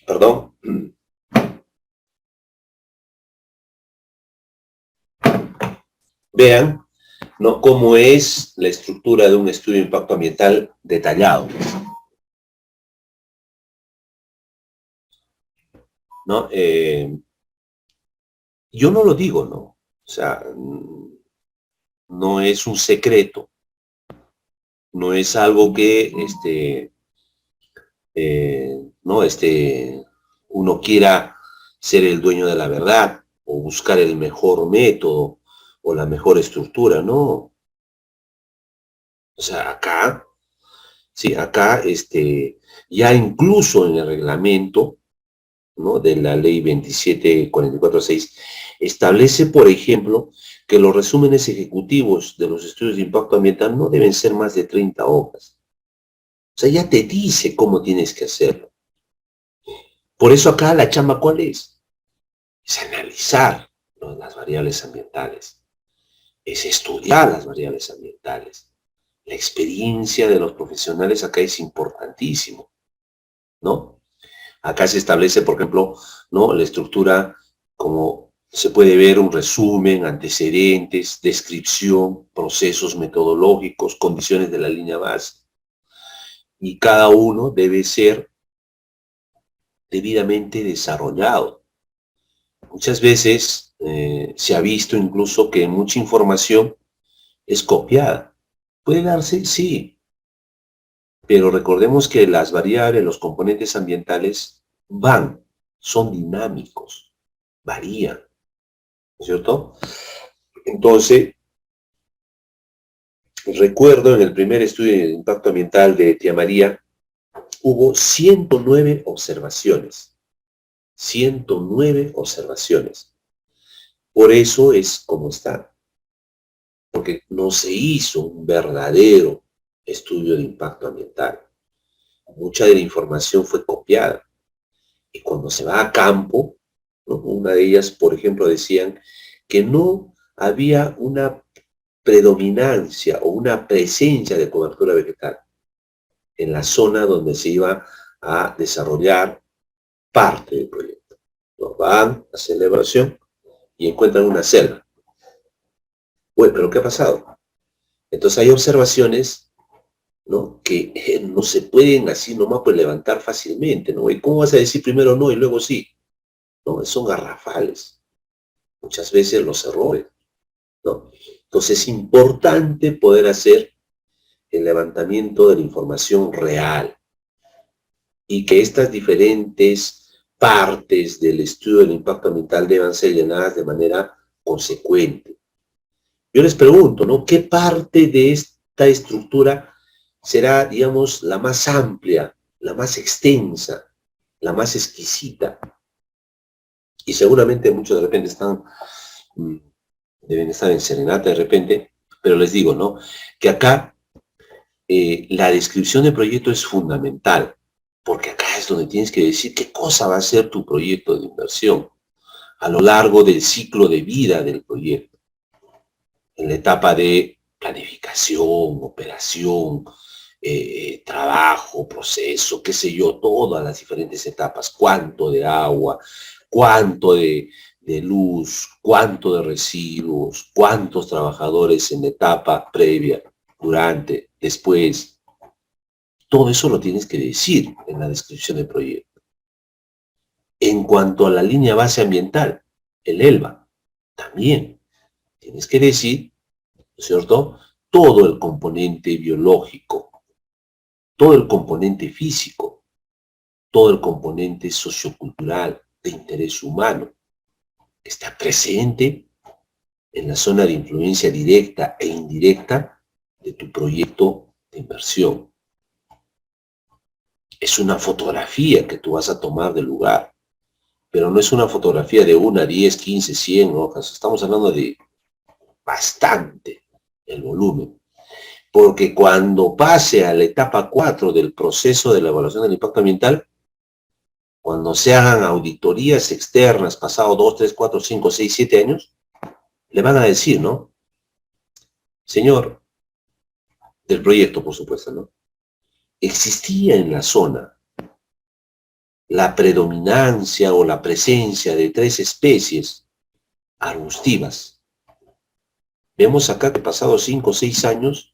Speaker 1: Perdón. Vean, ¿no? Cómo es la estructura de un estudio de impacto ambiental detallado, ¿no? Yo no lo digo, ¿no? O sea, no es un secreto, no es algo que no, uno quiera ser el dueño de la verdad o buscar el mejor método o la mejor estructura, no. O sea, acá, sí, acá, ya incluso en el reglamento, ¿no? De la ley 2744/6, establece, por ejemplo, que los resúmenes ejecutivos de los estudios de impacto ambiental no deben ser más de 30 hojas. O sea, ya te dice cómo tienes que hacerlo. Por eso acá la chamba, ¿cuál es? Es analizar, ¿no?, las variables ambientales, es estudiar las variables ambientales. La experiencia de los profesionales acá es importantísimo, ¿no? Acá se establece, por ejemplo, ¿no?, la estructura, como se puede ver, un resumen, antecedentes, descripción, procesos metodológicos, condiciones de la línea base. Y cada uno debe ser debidamente desarrollado. Muchas veces se ha visto incluso que mucha información es copiada. ¿Puede darse? Sí, pero recordemos que las variables, los componentes ambientales son dinámicos, varían, ¿no es cierto? Entonces, recuerdo en el primer estudio de impacto ambiental de Tía María, hubo 109 observaciones. 109 observaciones. Por eso es como está, porque no se hizo un verdadero estudio de impacto ambiental. Mucha de la información fue copiada. Y cuando se va a campo, ¿no?, una de ellas, por ejemplo, decían que no había una predominancia o una presencia de cobertura vegetal en la zona donde se iba a desarrollar parte del proyecto. ¿No? Van, hacen la evaluación y encuentran una selva. Bueno, pero ¿qué ha pasado? Entonces hay observaciones, ¿no?, que no se pueden así nomás pues levantar fácilmente, ¿no? ¿Y cómo vas a decir primero no y luego sí? ¿No? Son garrafales, muchas veces los errores, ¿no? Entonces es importante poder hacer el levantamiento de la información real y que estas diferentes partes del estudio del impacto ambiental deban ser llenadas de manera consecuente. yo les pregunto, ¿no? ¿Qué parte de esta estructura será, digamos, la más amplia, la más extensa, la más exquisita? Y seguramente muchos de repente mm, deben estar en serenata de repente, pero les digo, ¿no? Que acá la descripción de proyecto es fundamental, porque acá es donde tienes que decir qué cosa va a ser tu proyecto de inversión a lo largo del ciclo de vida del proyecto, en la etapa de planificación, operación, trabajo, proceso, qué sé yo, todas las diferentes etapas, cuánto de agua, cuánto de luz, cuánto de residuos, cuántos trabajadores en la etapa previa, durante, después. Todo eso lo tienes que decir en la descripción del proyecto. En cuanto a la línea base ambiental, el ELVA, también tienes que decir, ¿no es cierto?, todo el componente biológico, todo el componente físico, todo el componente sociocultural de interés humano que está presente en la zona de influencia directa e indirecta de tu proyecto de inversión. Es una fotografía que tú vas a tomar del lugar, pero no es una fotografía de 1, 10, 15, 100 hojas. Estamos hablando de bastante el volumen. Porque cuando pase a la etapa 4 del proceso de la evaluación del impacto ambiental, cuando se hagan auditorías externas, pasado 2, 3, 4, 5, 6, 7 años, le van a decir, ¿no? Señor, del proyecto, por supuesto, ¿no? Existía en la zona la predominancia o la presencia de 3 especies arbustivas. Vemos acá que pasados 5 o 6 años,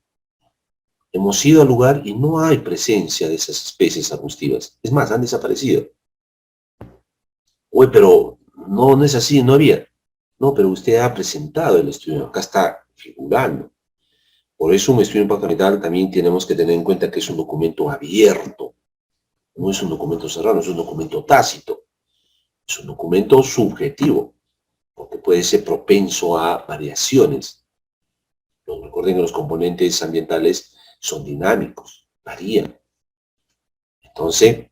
Speaker 1: hemos ido al lugar y no hay presencia de esas especies arbustivas. Es más, han desaparecido. Uy, pero no es así, no había. No, pero usted ha presentado el estudio, acá está figurando. Por eso un estudio de impacto ambiental también tenemos que tener en cuenta que es un documento abierto. No es un documento cerrado, no es un documento tácito. Es un documento subjetivo, porque puede ser propenso a variaciones. Recuerden que los componentes ambientales son dinámicos, varían. Entonces,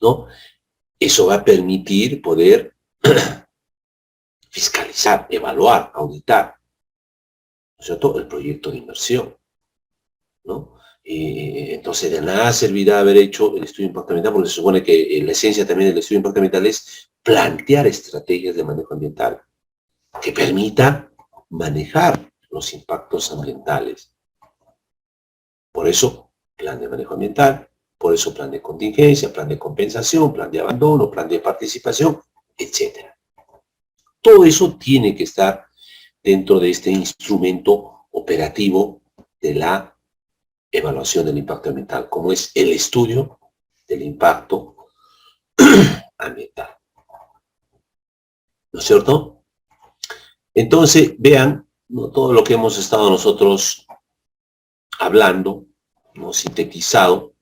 Speaker 1: ¿no? Eso va a permitir poder fiscalizar, evaluar, auditar, ¿no es cierto?, el proyecto de inversión, ¿no? Entonces, de nada servirá haber hecho el estudio de impacto ambiental, porque se supone que la esencia también del estudio de impacto ambiental es plantear estrategias de manejo ambiental que permita manejar los impactos ambientales. Por eso, plan de manejo ambiental, por eso plan de contingencia, plan de compensación, plan de abandono, plan de participación, etc. Todo eso tiene que estar dentro de este instrumento operativo de la evaluación del impacto ambiental, como es el estudio del impacto ambiental. ¿No es cierto? Entonces, vean, ¿no?, todo lo que hemos estado nosotros hablando, ¿no?, sintetizado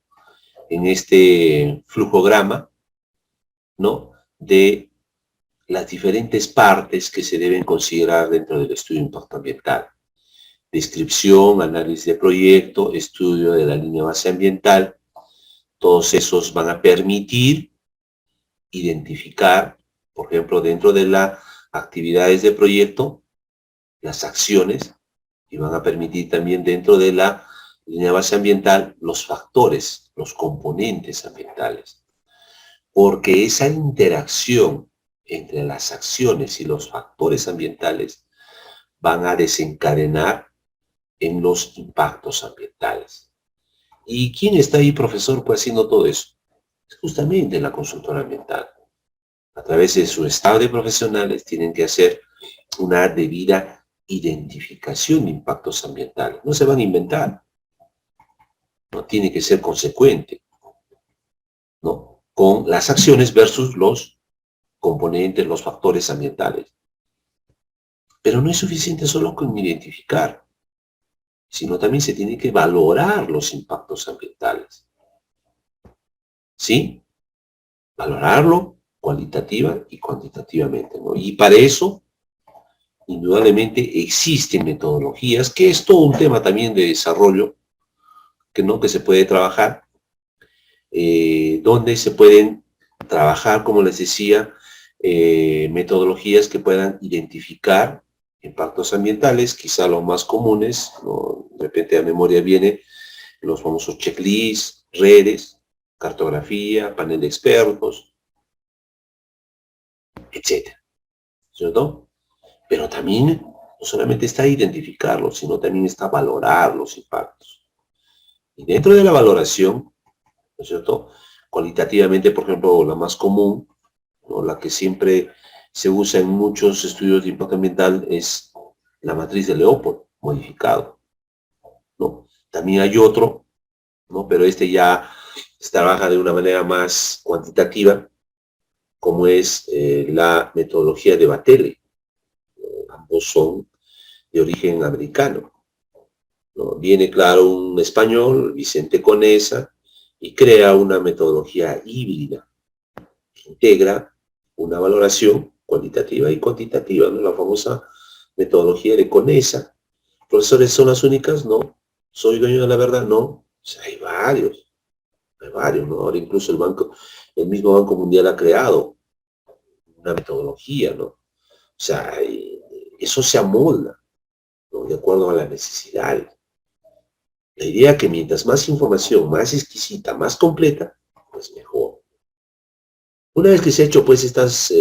Speaker 1: en este flujograma, ¿no?, de las diferentes partes que se deben considerar dentro del estudio de impacto ambiental. Descripción, análisis de proyecto, estudio de la línea base ambiental. Todos esos van a permitir identificar, por ejemplo, dentro de las actividades de proyecto, las acciones, y van a permitir también dentro de la línea base ambiental los factores, los componentes ambientales. Porque esa interacción entre las acciones y los factores ambientales van a desencadenar en los impactos ambientales. ¿Y quién está ahí, profesor, pues haciendo todo eso? Es justamente la consultora ambiental. A través de su estado de profesionales tienen que hacer una debida identificación de impactos ambientales. No se van a inventar. No tiene que ser consecuente, ¿no?, con las acciones versus los componentes, los factores ambientales. Pero no es suficiente solo con identificar, sino también se tiene que valorar los impactos ambientales. ¿Sí? Valorarlo cualitativa y cuantitativamente, ¿no? Y para eso indudablemente existen metodologías, que es todo un tema también de desarrollo, que se puede trabajar, donde se pueden trabajar, como les decía, metodologías que puedan identificar impactos ambientales, quizá los más comunes, ¿no? De repente a memoria viene los famosos checklists, redes, cartografía, panel de expertos, etcétera, ¿cierto? Pero también no solamente está identificarlos, sino también está valorar los impactos. Y dentro de la valoración, ¿no es cierto? Cualitativamente, por ejemplo, la más común, ¿no? La que siempre se usa en muchos estudios de impacto ambiental es la matriz de Leopold, modificado, ¿no? También hay otro, ¿no? Pero este ya se trabaja de una manera más cuantitativa, como es la metodología de Batele. Ambos son de origen americano, ¿no? Viene, claro, un español, Vicente Conesa, y crea una metodología híbrida que integra una valoración cualitativa y cuantitativa, ¿no? La famosa metodología de Conesa. ¿Profesores son las únicas? No. ¿Soy dueño de la verdad? No. O sea, hay varios, ¿no? Ahora incluso el mismo Banco Mundial ha creado una metodología, ¿no? O sea, eso se amolda, ¿no? De acuerdo a las necesidades. La idea que mientras más información, más exquisita, más completa, pues mejor. Una vez que se ha hecho pues estas,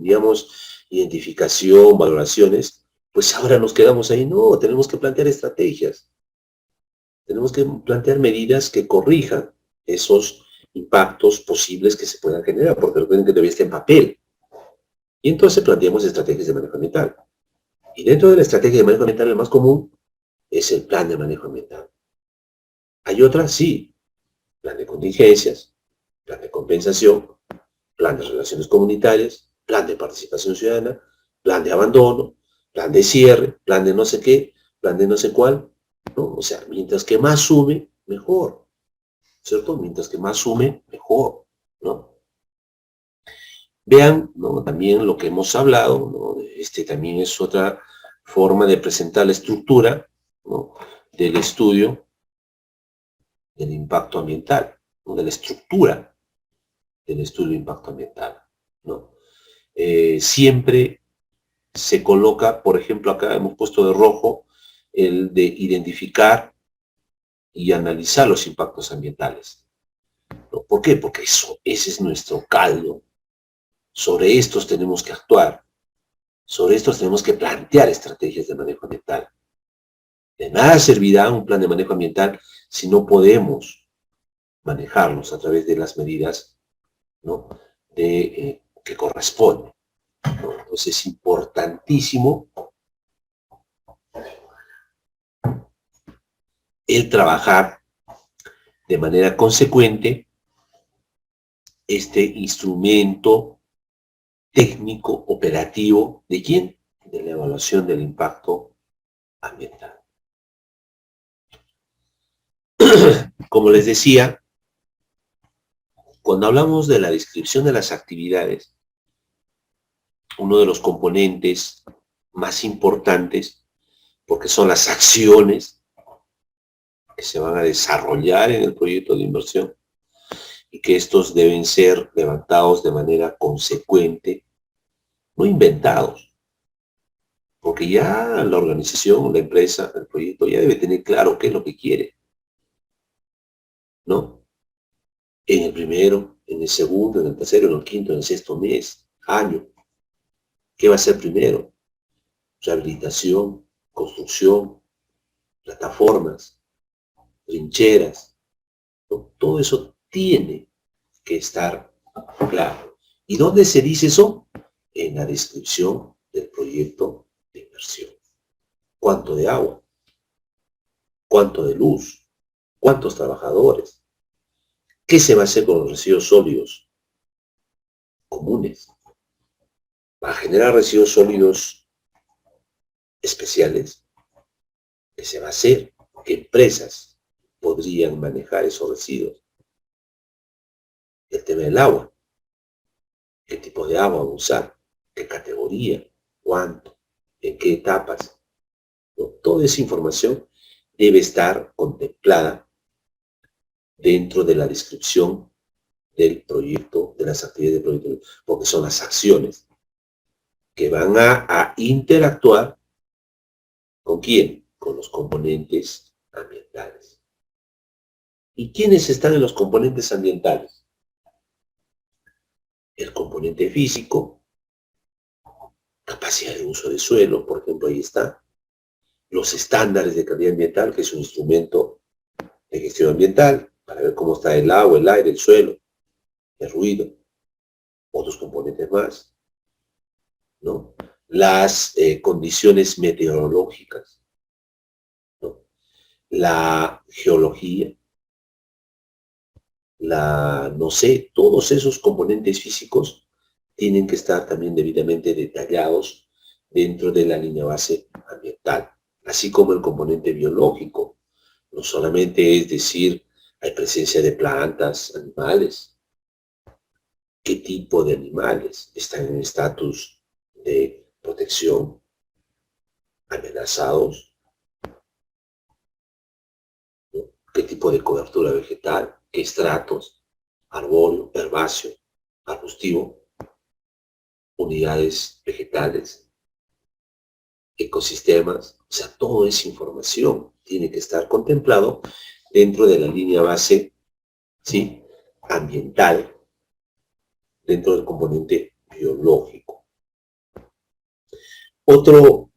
Speaker 1: digamos, identificación, valoraciones, pues ahora nos quedamos ahí. No, tenemos que plantear estrategias. Tenemos que plantear medidas que corrijan esos impactos posibles que se puedan generar, porque recuerden que todavía está en papel. Y entonces planteamos estrategias de manejo ambiental. Y dentro de la estrategia de manejo ambiental, el más común es el plan de manejo ambiental. Hay otras, sí, plan de contingencias, plan de compensación, plan de relaciones comunitarias, plan de participación ciudadana, plan de abandono, plan de cierre, plan de no sé qué, plan de no sé cuál, ¿no? O sea, mientras que más sume, mejor, ¿cierto? Mientras que más sume, mejor, ¿no? Vean, ¿no? También lo que hemos hablado, ¿no? Este también es otra forma de presentar la estructura, ¿no? Del estudio del impacto ambiental, ¿no? De la estructura del estudio de impacto ambiental, ¿no? Siempre se coloca, por ejemplo, acá hemos puesto de rojo el de identificar y analizar los impactos ambientales, ¿no? ¿Por qué? Porque ese es nuestro caldo. Sobre estos tenemos que actuar. Sobre estos tenemos que plantear estrategias de manejo ambiental. De nada servirá un plan de manejo ambiental si no podemos manejarlos a través de las medidas, ¿no? Que corresponden, ¿no? Entonces es importantísimo el trabajar de manera consecuente este instrumento técnico operativo ¿de quién? De la evaluación del impacto ambiental. Como les decía, cuando hablamos de la descripción de las actividades, uno de los componentes más importantes, porque son las acciones que se van a desarrollar en el proyecto de inversión y que estos deben ser levantados de manera consecuente, no inventados, porque ya la organización, la empresa, el proyecto ya debe tener claro qué es lo que quiere, ¿no? En el primero, en el segundo, en el tercero, en el quinto, en el sexto mes, año. ¿Qué va a ser primero? Rehabilitación, construcción, plataformas, trincheras, ¿no? Todo eso tiene que estar claro. ¿Y dónde se dice eso? En la descripción del proyecto de inversión. ¿Cuánto de agua? ¿Cuánto de luz? ¿Cuántos trabajadores? ¿Qué se va a hacer con los residuos sólidos comunes? ¿Va a generar residuos sólidos especiales? ¿Qué se va a hacer? ¿Qué empresas podrían manejar esos residuos? El tema del agua. ¿Qué tipo de agua va a usar? ¿Qué categoría? ¿Cuánto? en qué etapas, ¿no? Toda esa información debe estar contemplada dentro de la descripción del proyecto, de las actividades del proyecto, porque son las acciones que van a interactuar ¿con quién? Con los componentes ambientales. ¿Y quiénes están en los componentes ambientales? El componente físico, capacidad de uso de suelo, por ejemplo, ahí está. Los estándares de calidad ambiental, que es un instrumento de gestión ambiental, para ver cómo está el agua, el aire, el suelo, el ruido, otros componentes más, ¿no? Las condiciones meteorológicas, ¿no? La geología, no sé, todos esos componentes físicos tienen que estar también debidamente detallados dentro de la línea base ambiental, así como el componente biológico. No solamente es decir, hay presencia de plantas, animales, qué tipo de animales están en estatus de protección, amenazados, ¿no? Qué tipo de cobertura vegetal, qué estratos, arbóreo, herbáceo, arbustivo, unidades vegetales, ecosistemas, o sea, toda esa información tiene que estar contemplado dentro de la línea base, ¿sí?, ambiental, dentro del componente biológico. Otro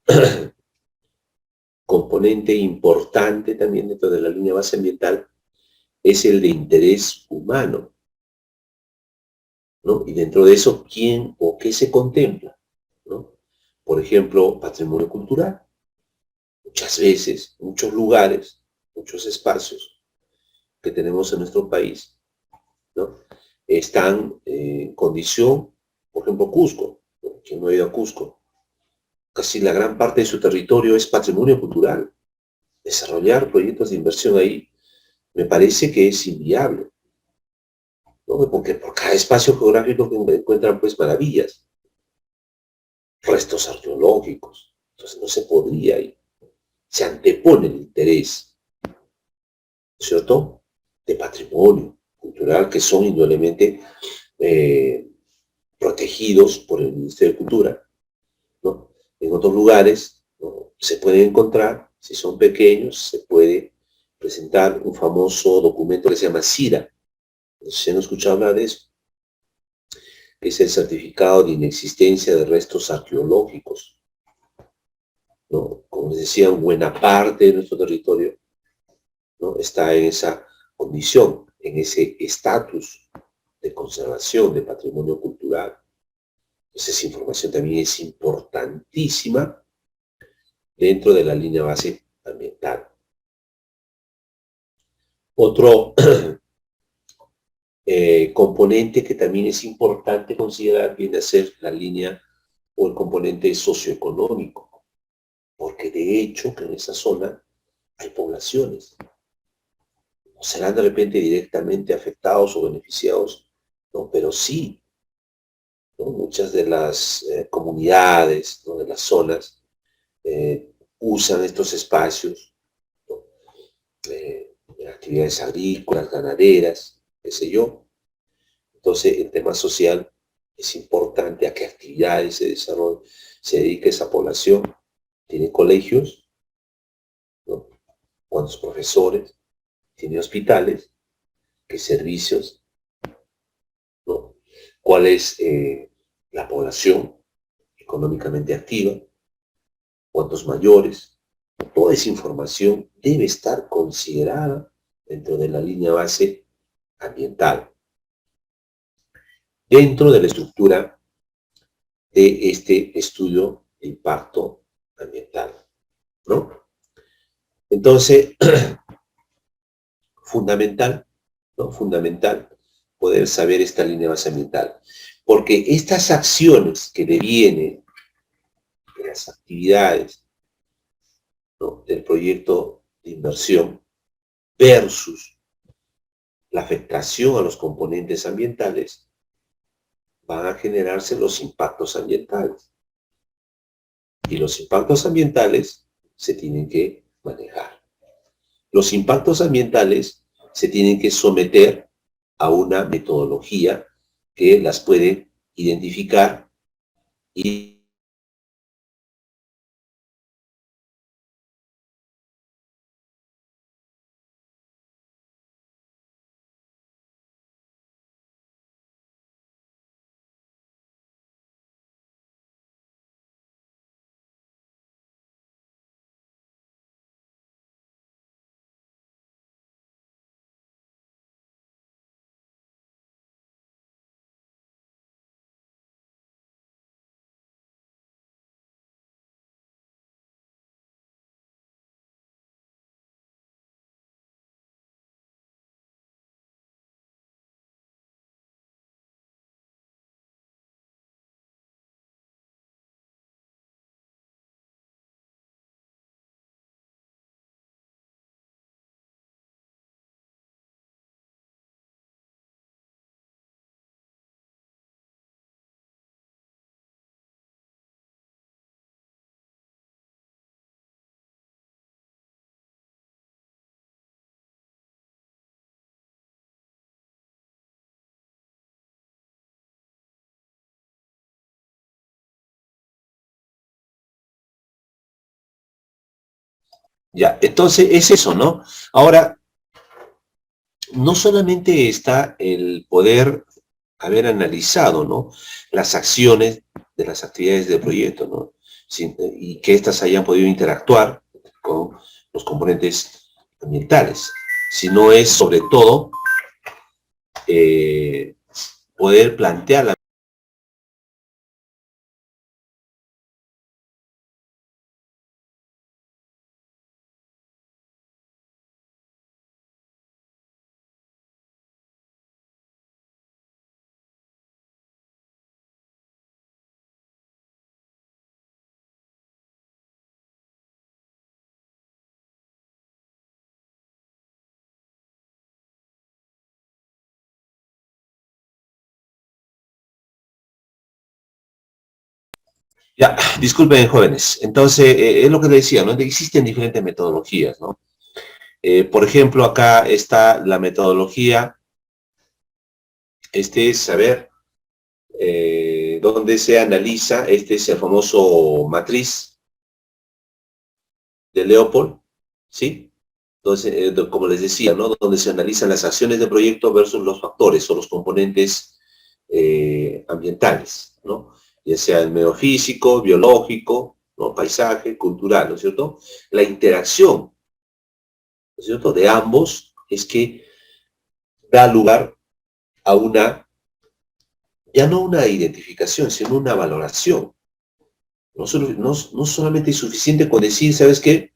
Speaker 1: componente importante también dentro de la línea base ambiental es el de interés humano, ¿no? Y dentro de eso, ¿quién o qué se contempla?, ¿no? Por ejemplo, patrimonio cultural. Muchas veces, muchos lugares, muchos espacios que tenemos en nuestro país, ¿no?, están en condición, por ejemplo, Cusco, ¿no? Quien no ha ido a Cusco, casi la gran parte de su territorio es patrimonio cultural. Desarrollar proyectos de inversión ahí me parece que es inviable, ¿no? Porque por cada espacio geográfico que encuentran pues maravillas, restos arqueológicos, entonces no se podría ir. Se antepone el interés, ¿cierto?, de patrimonio cultural, que son indudablemente protegidos por el Ministerio de Cultura, ¿no? En otros lugares, ¿no?, se puede encontrar, si son pequeños, se puede presentar un famoso documento que se llama CIRA. No sé si han escuchado hablar de eso, que es el certificado de inexistencia de restos arqueológicos, ¿no? Como les decía, buena parte de nuestro territorio, ¿no?, está en esa condición, en ese estatus de conservación de patrimonio cultural. Entonces, esa información también es importantísima dentro de la línea base ambiental. Otro componente que también es importante considerar viene a ser la línea o el componente socioeconómico, porque de hecho que en esa zona hay poblaciones. No serán de repente directamente afectados o beneficiados, ¿no?, pero sí, ¿no?, muchas de las comunidades, ¿no?, de las zonas usan estos espacios, ¿no?, en actividades agrícolas, ganaderas, qué sé yo. Entonces, el tema social es importante, a qué actividades se desarrollan, se dedica esa población. ¿Tiene colegios?, ¿no? ¿Cuántos profesores? ¿Tiene hospitales? ¿Qué servicios? ¿No? ¿Cuál es la población económicamente activa? ¿Cuántos mayores? Toda esa información debe estar considerada dentro de la línea base ambiental, dentro de la estructura de este estudio de impacto ambiental, ¿no? Entonces, fundamental, ¿no?, fundamental poder saber esta línea base ambiental, porque estas acciones que devienen de las actividades, ¿no?, del proyecto de inversión versus la afectación a los componentes ambientales, van a generarse los impactos ambientales. y los impactos ambientales se tienen que manejar. Los impactos ambientales se tienen que someter a una metodología que las puede identificar y ya, entonces es eso, ¿no? Ahora, no solamente está el poder haber analizado, ¿no?, las acciones de las actividades del proyecto, ¿no?, y que éstas hayan podido interactuar con los componentes ambientales, sino es sobre todo eh, poder plantear la... Ya, disculpen, jóvenes. Entonces, es lo que les decía, ¿no? Existen diferentes metodologías, ¿no? Por ejemplo, acá está la metodología, este es saber donde se analiza, este es el famoso matriz de Leopold, ¿sí? Entonces, como les decía, ¿no?, donde se analizan las acciones del proyecto versus los factores o los componentes ambientales, ¿no? Ya sea el medio físico, biológico, ¿no?, paisaje, cultural, ¿no es cierto? La interacción, ¿no es cierto?, de ambos es que da lugar a una, ya no una identificación, sino una valoración. No solamente es suficiente con decir, ¿sabes qué?,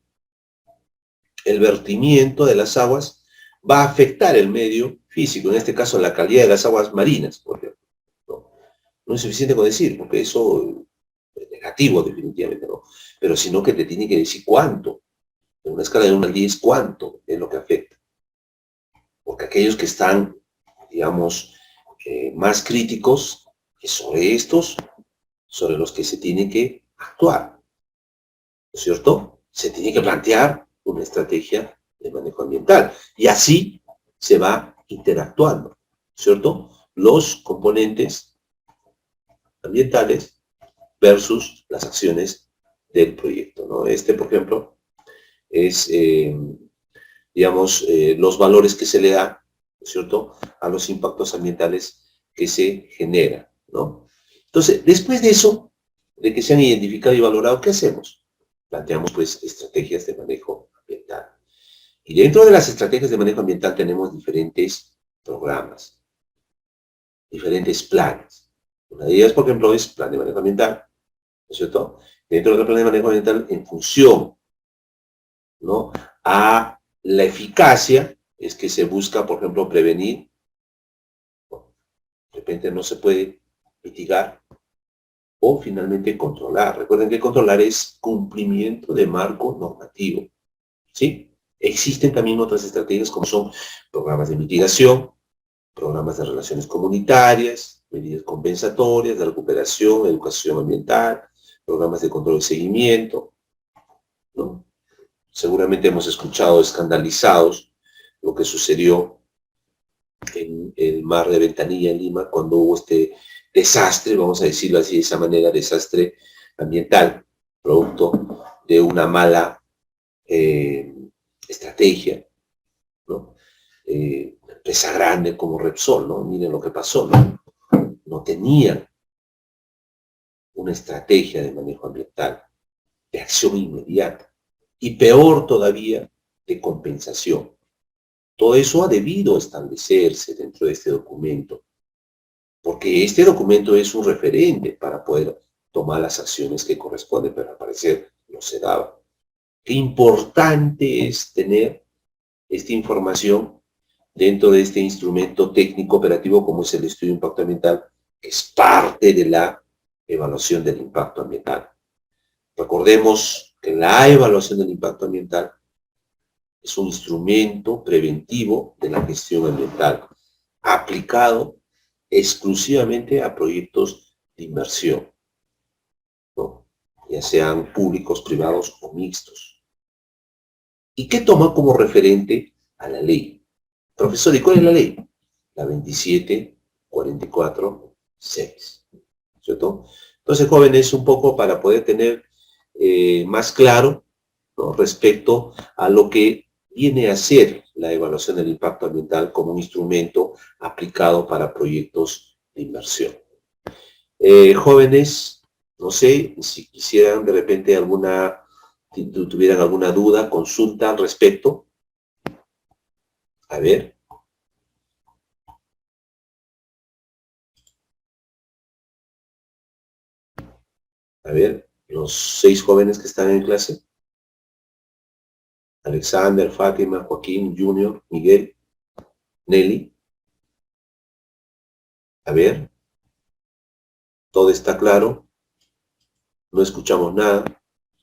Speaker 1: el vertimiento de las aguas va a afectar el medio físico, en este caso la calidad de las aguas marinas, por ejemplo. No, no es suficiente con decir, porque eso es negativo definitivamente, ¿no? Pero sino que te tiene que decir cuánto, en una escala de 1 al 10, cuánto es lo que afecta. Porque aquellos que están, digamos, más críticos, es sobre estos, sobre los que se tiene que actuar, ¿no es cierto? Se tiene que plantear una estrategia de manejo ambiental. Y así se va interactuando, ¿cierto?, los componentes ambientales versus las acciones del proyecto, ¿no? Este, por ejemplo, es, digamos, los valores que se le da, ¿no es cierto?, a los impactos ambientales que se generan, ¿no? Entonces, después de eso, de que se han identificado y valorado, ¿qué hacemos? Planteamos, pues, estrategias de manejo ambiental. Y dentro de las estrategias de manejo ambiental tenemos diferentes programas, diferentes planes. Una de ellas, por ejemplo, es plan de manejo ambiental, ¿no es cierto? Dentro del plan de manejo ambiental, en función, ¿no?, a la eficacia, es que se busca, por ejemplo, prevenir, ¿no?, de repente no se puede mitigar, o finalmente controlar. Recuerden que controlar es cumplimiento de marco normativo, ¿sí? Existen también otras estrategias como son programas de mitigación, programas de relaciones comunitarias, medidas compensatorias, de recuperación, educación ambiental, programas de control y seguimiento, ¿no? Seguramente hemos escuchado escandalizados lo que sucedió en el mar de Ventanilla en Lima cuando hubo este desastre, vamos a decirlo así de esa manera, desastre ambiental, producto de una mala estrategia, ¿no? Empresa grande como Repsol, ¿no? Miren lo que pasó, ¿no? No tenían una estrategia de manejo ambiental, de acción inmediata, y peor todavía, de compensación. Todo eso ha debido establecerse dentro de este documento, porque este documento es un referente para poder tomar las acciones que corresponden, pero al parecer no se daba. Qué importante es tener esta información dentro de este instrumento técnico operativo como es el estudio de impacto ambiental, que es parte de la evaluación del impacto ambiental. Recordemos que la evaluación del impacto ambiental es un instrumento preventivo de la gestión ambiental, aplicado exclusivamente a proyectos de inversión, ¿no? Ya sean públicos, privados o mixtos. ¿Y qué toma como referente a la ley? Profesor, ¿y cuál es la ley? La 27.44.6, ¿cierto? Entonces, jóvenes, un poco para poder tener más claro, ¿no?, respecto a lo que viene a ser la evaluación del impacto ambiental como un instrumento aplicado para proyectos de inversión. Jóvenes, no sé si quisieran de repente si tuvieran alguna duda, consulta al respecto. A ver. A ver, los 6 jóvenes que están en clase. Alexander, Fátima, Joaquín, Junior, Miguel, Nelly. A ver, todo está claro. No escuchamos nada.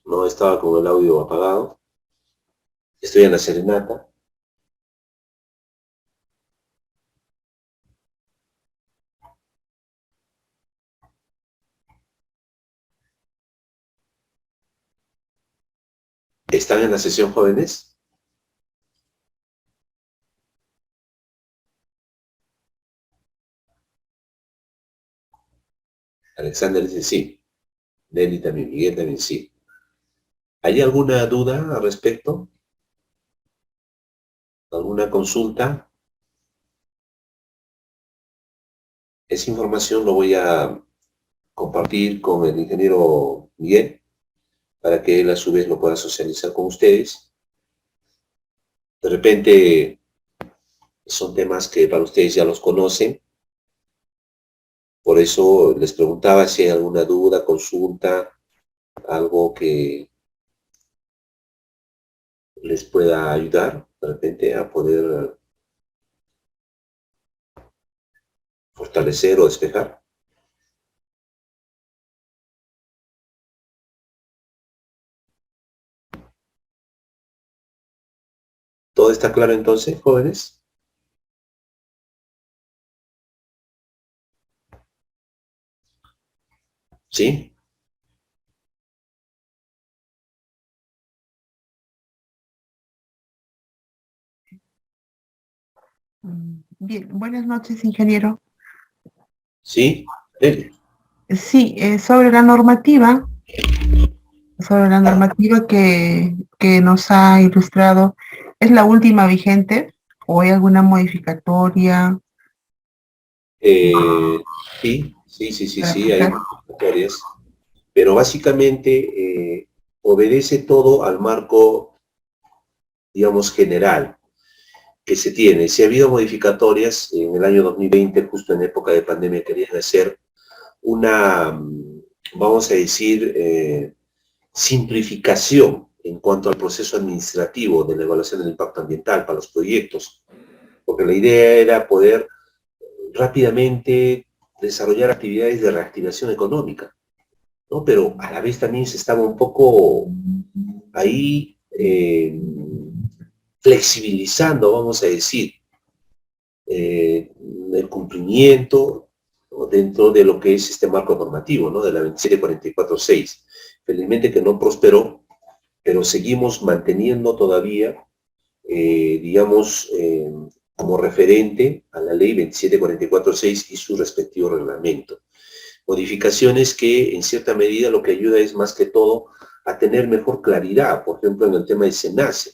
Speaker 1: No estaba con el audio apagado. Estoy en la serenata. ¿Están en la sesión, jóvenes? Alexander dice sí. Nelly también, Miguel también sí. ¿Hay alguna duda al respecto? ¿Alguna consulta? Esa información lo voy a compartir con el ingeniero Miguel para que él a su vez lo pueda socializar con ustedes. De repente son temas que para ustedes ya los conocen. Por eso les preguntaba si hay alguna duda, consulta, algo que les pueda ayudar de repente a poder fortalecer o despejar. ¿Todo está claro entonces, jóvenes? ¿Sí?
Speaker 2: Bien, buenas noches, ingeniero.
Speaker 1: ¿Sí? Nelly.
Speaker 2: Sí, sobre la normativa que nos ha ilustrado, ¿es la última vigente o hay alguna modificatoria para
Speaker 1: Sí, hay
Speaker 2: aplicar?
Speaker 1: modificatorias, pero básicamente obedece todo al marco, digamos, general que se tiene. Si ha habido modificatorias en el año 2020, justo en época de pandemia, querían hacer una, vamos a decir, simplificación en cuanto al proceso administrativo de la evaluación del impacto ambiental para los proyectos, porque la idea era poder rápidamente desarrollar actividades de reactivación económica, ¿no? Pero a la vez también se estaba un poco ahí flexibilizando, vamos a decir, el cumplimiento, ¿no?, dentro de lo que es este marco normativo, ¿no?, de la 2744-6. Felizmente que no prosperó, pero seguimos manteniendo todavía, digamos, como referente a la ley 2744-6 y su respectivo reglamento. Modificaciones que en cierta medida lo que ayuda es más que todo a tener mejor claridad, por ejemplo en el tema de SENACE,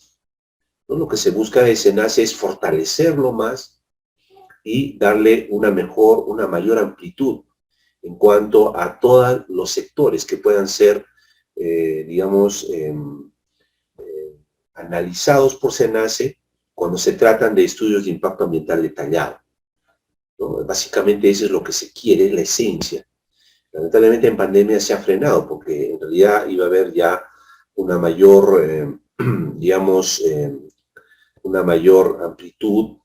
Speaker 1: ¿no? Lo que se busca de SENACE es fortalecerlo más y darle una mayor amplitud en cuanto a todos los sectores que puedan ser, digamos, analizados por SENACE cuando se tratan de estudios de impacto ambiental detallado, ¿no? Básicamente eso es lo que se quiere, la esencia. Lamentablemente en pandemia se ha frenado porque en realidad iba a haber ya una mayor, digamos, una mayor amplitud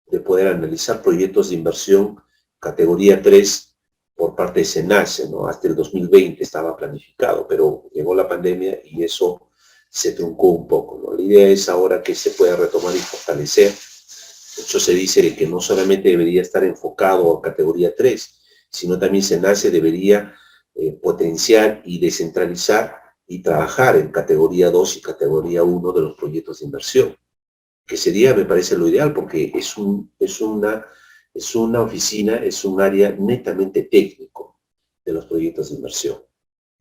Speaker 1: de poder analizar proyectos de inversión categoría 3 por parte de SENACE, ¿no? Hasta el 2020 estaba planificado, pero llegó la pandemia y eso se truncó un poco, ¿no? La idea es ahora que se pueda retomar y fortalecer. De hecho, se dice que no solamente debería estar enfocado a categoría 3, sino también SENACE debería potenciar y descentralizar y trabajar en categoría 2 y categoría 1 de los proyectos de inversión, que sería, me parece, lo ideal, porque es una oficina, es un área netamente técnico de los proyectos de inversión,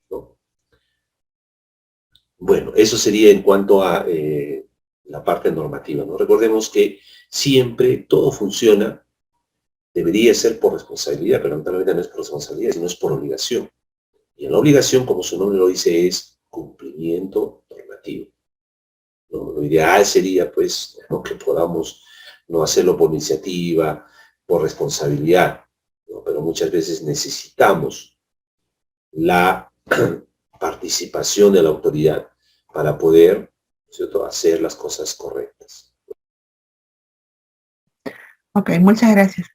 Speaker 1: ¿no? Bueno, eso sería en cuanto a la parte normativa, ¿no? Recordemos que siempre todo funciona, debería ser por responsabilidad, pero lamentablemente no es por responsabilidad, sino es por obligación. Y en la obligación, como su nombre lo dice, es cumplimiento normativo, ¿no? Lo ideal sería, pues, ¿no?, que podamos no hacerlo por iniciativa, por responsabilidad, ¿no? Pero muchas veces necesitamos la participación de la autoridad para poder, ¿cierto?, hacer las cosas correctas.
Speaker 2: Ok, muchas gracias.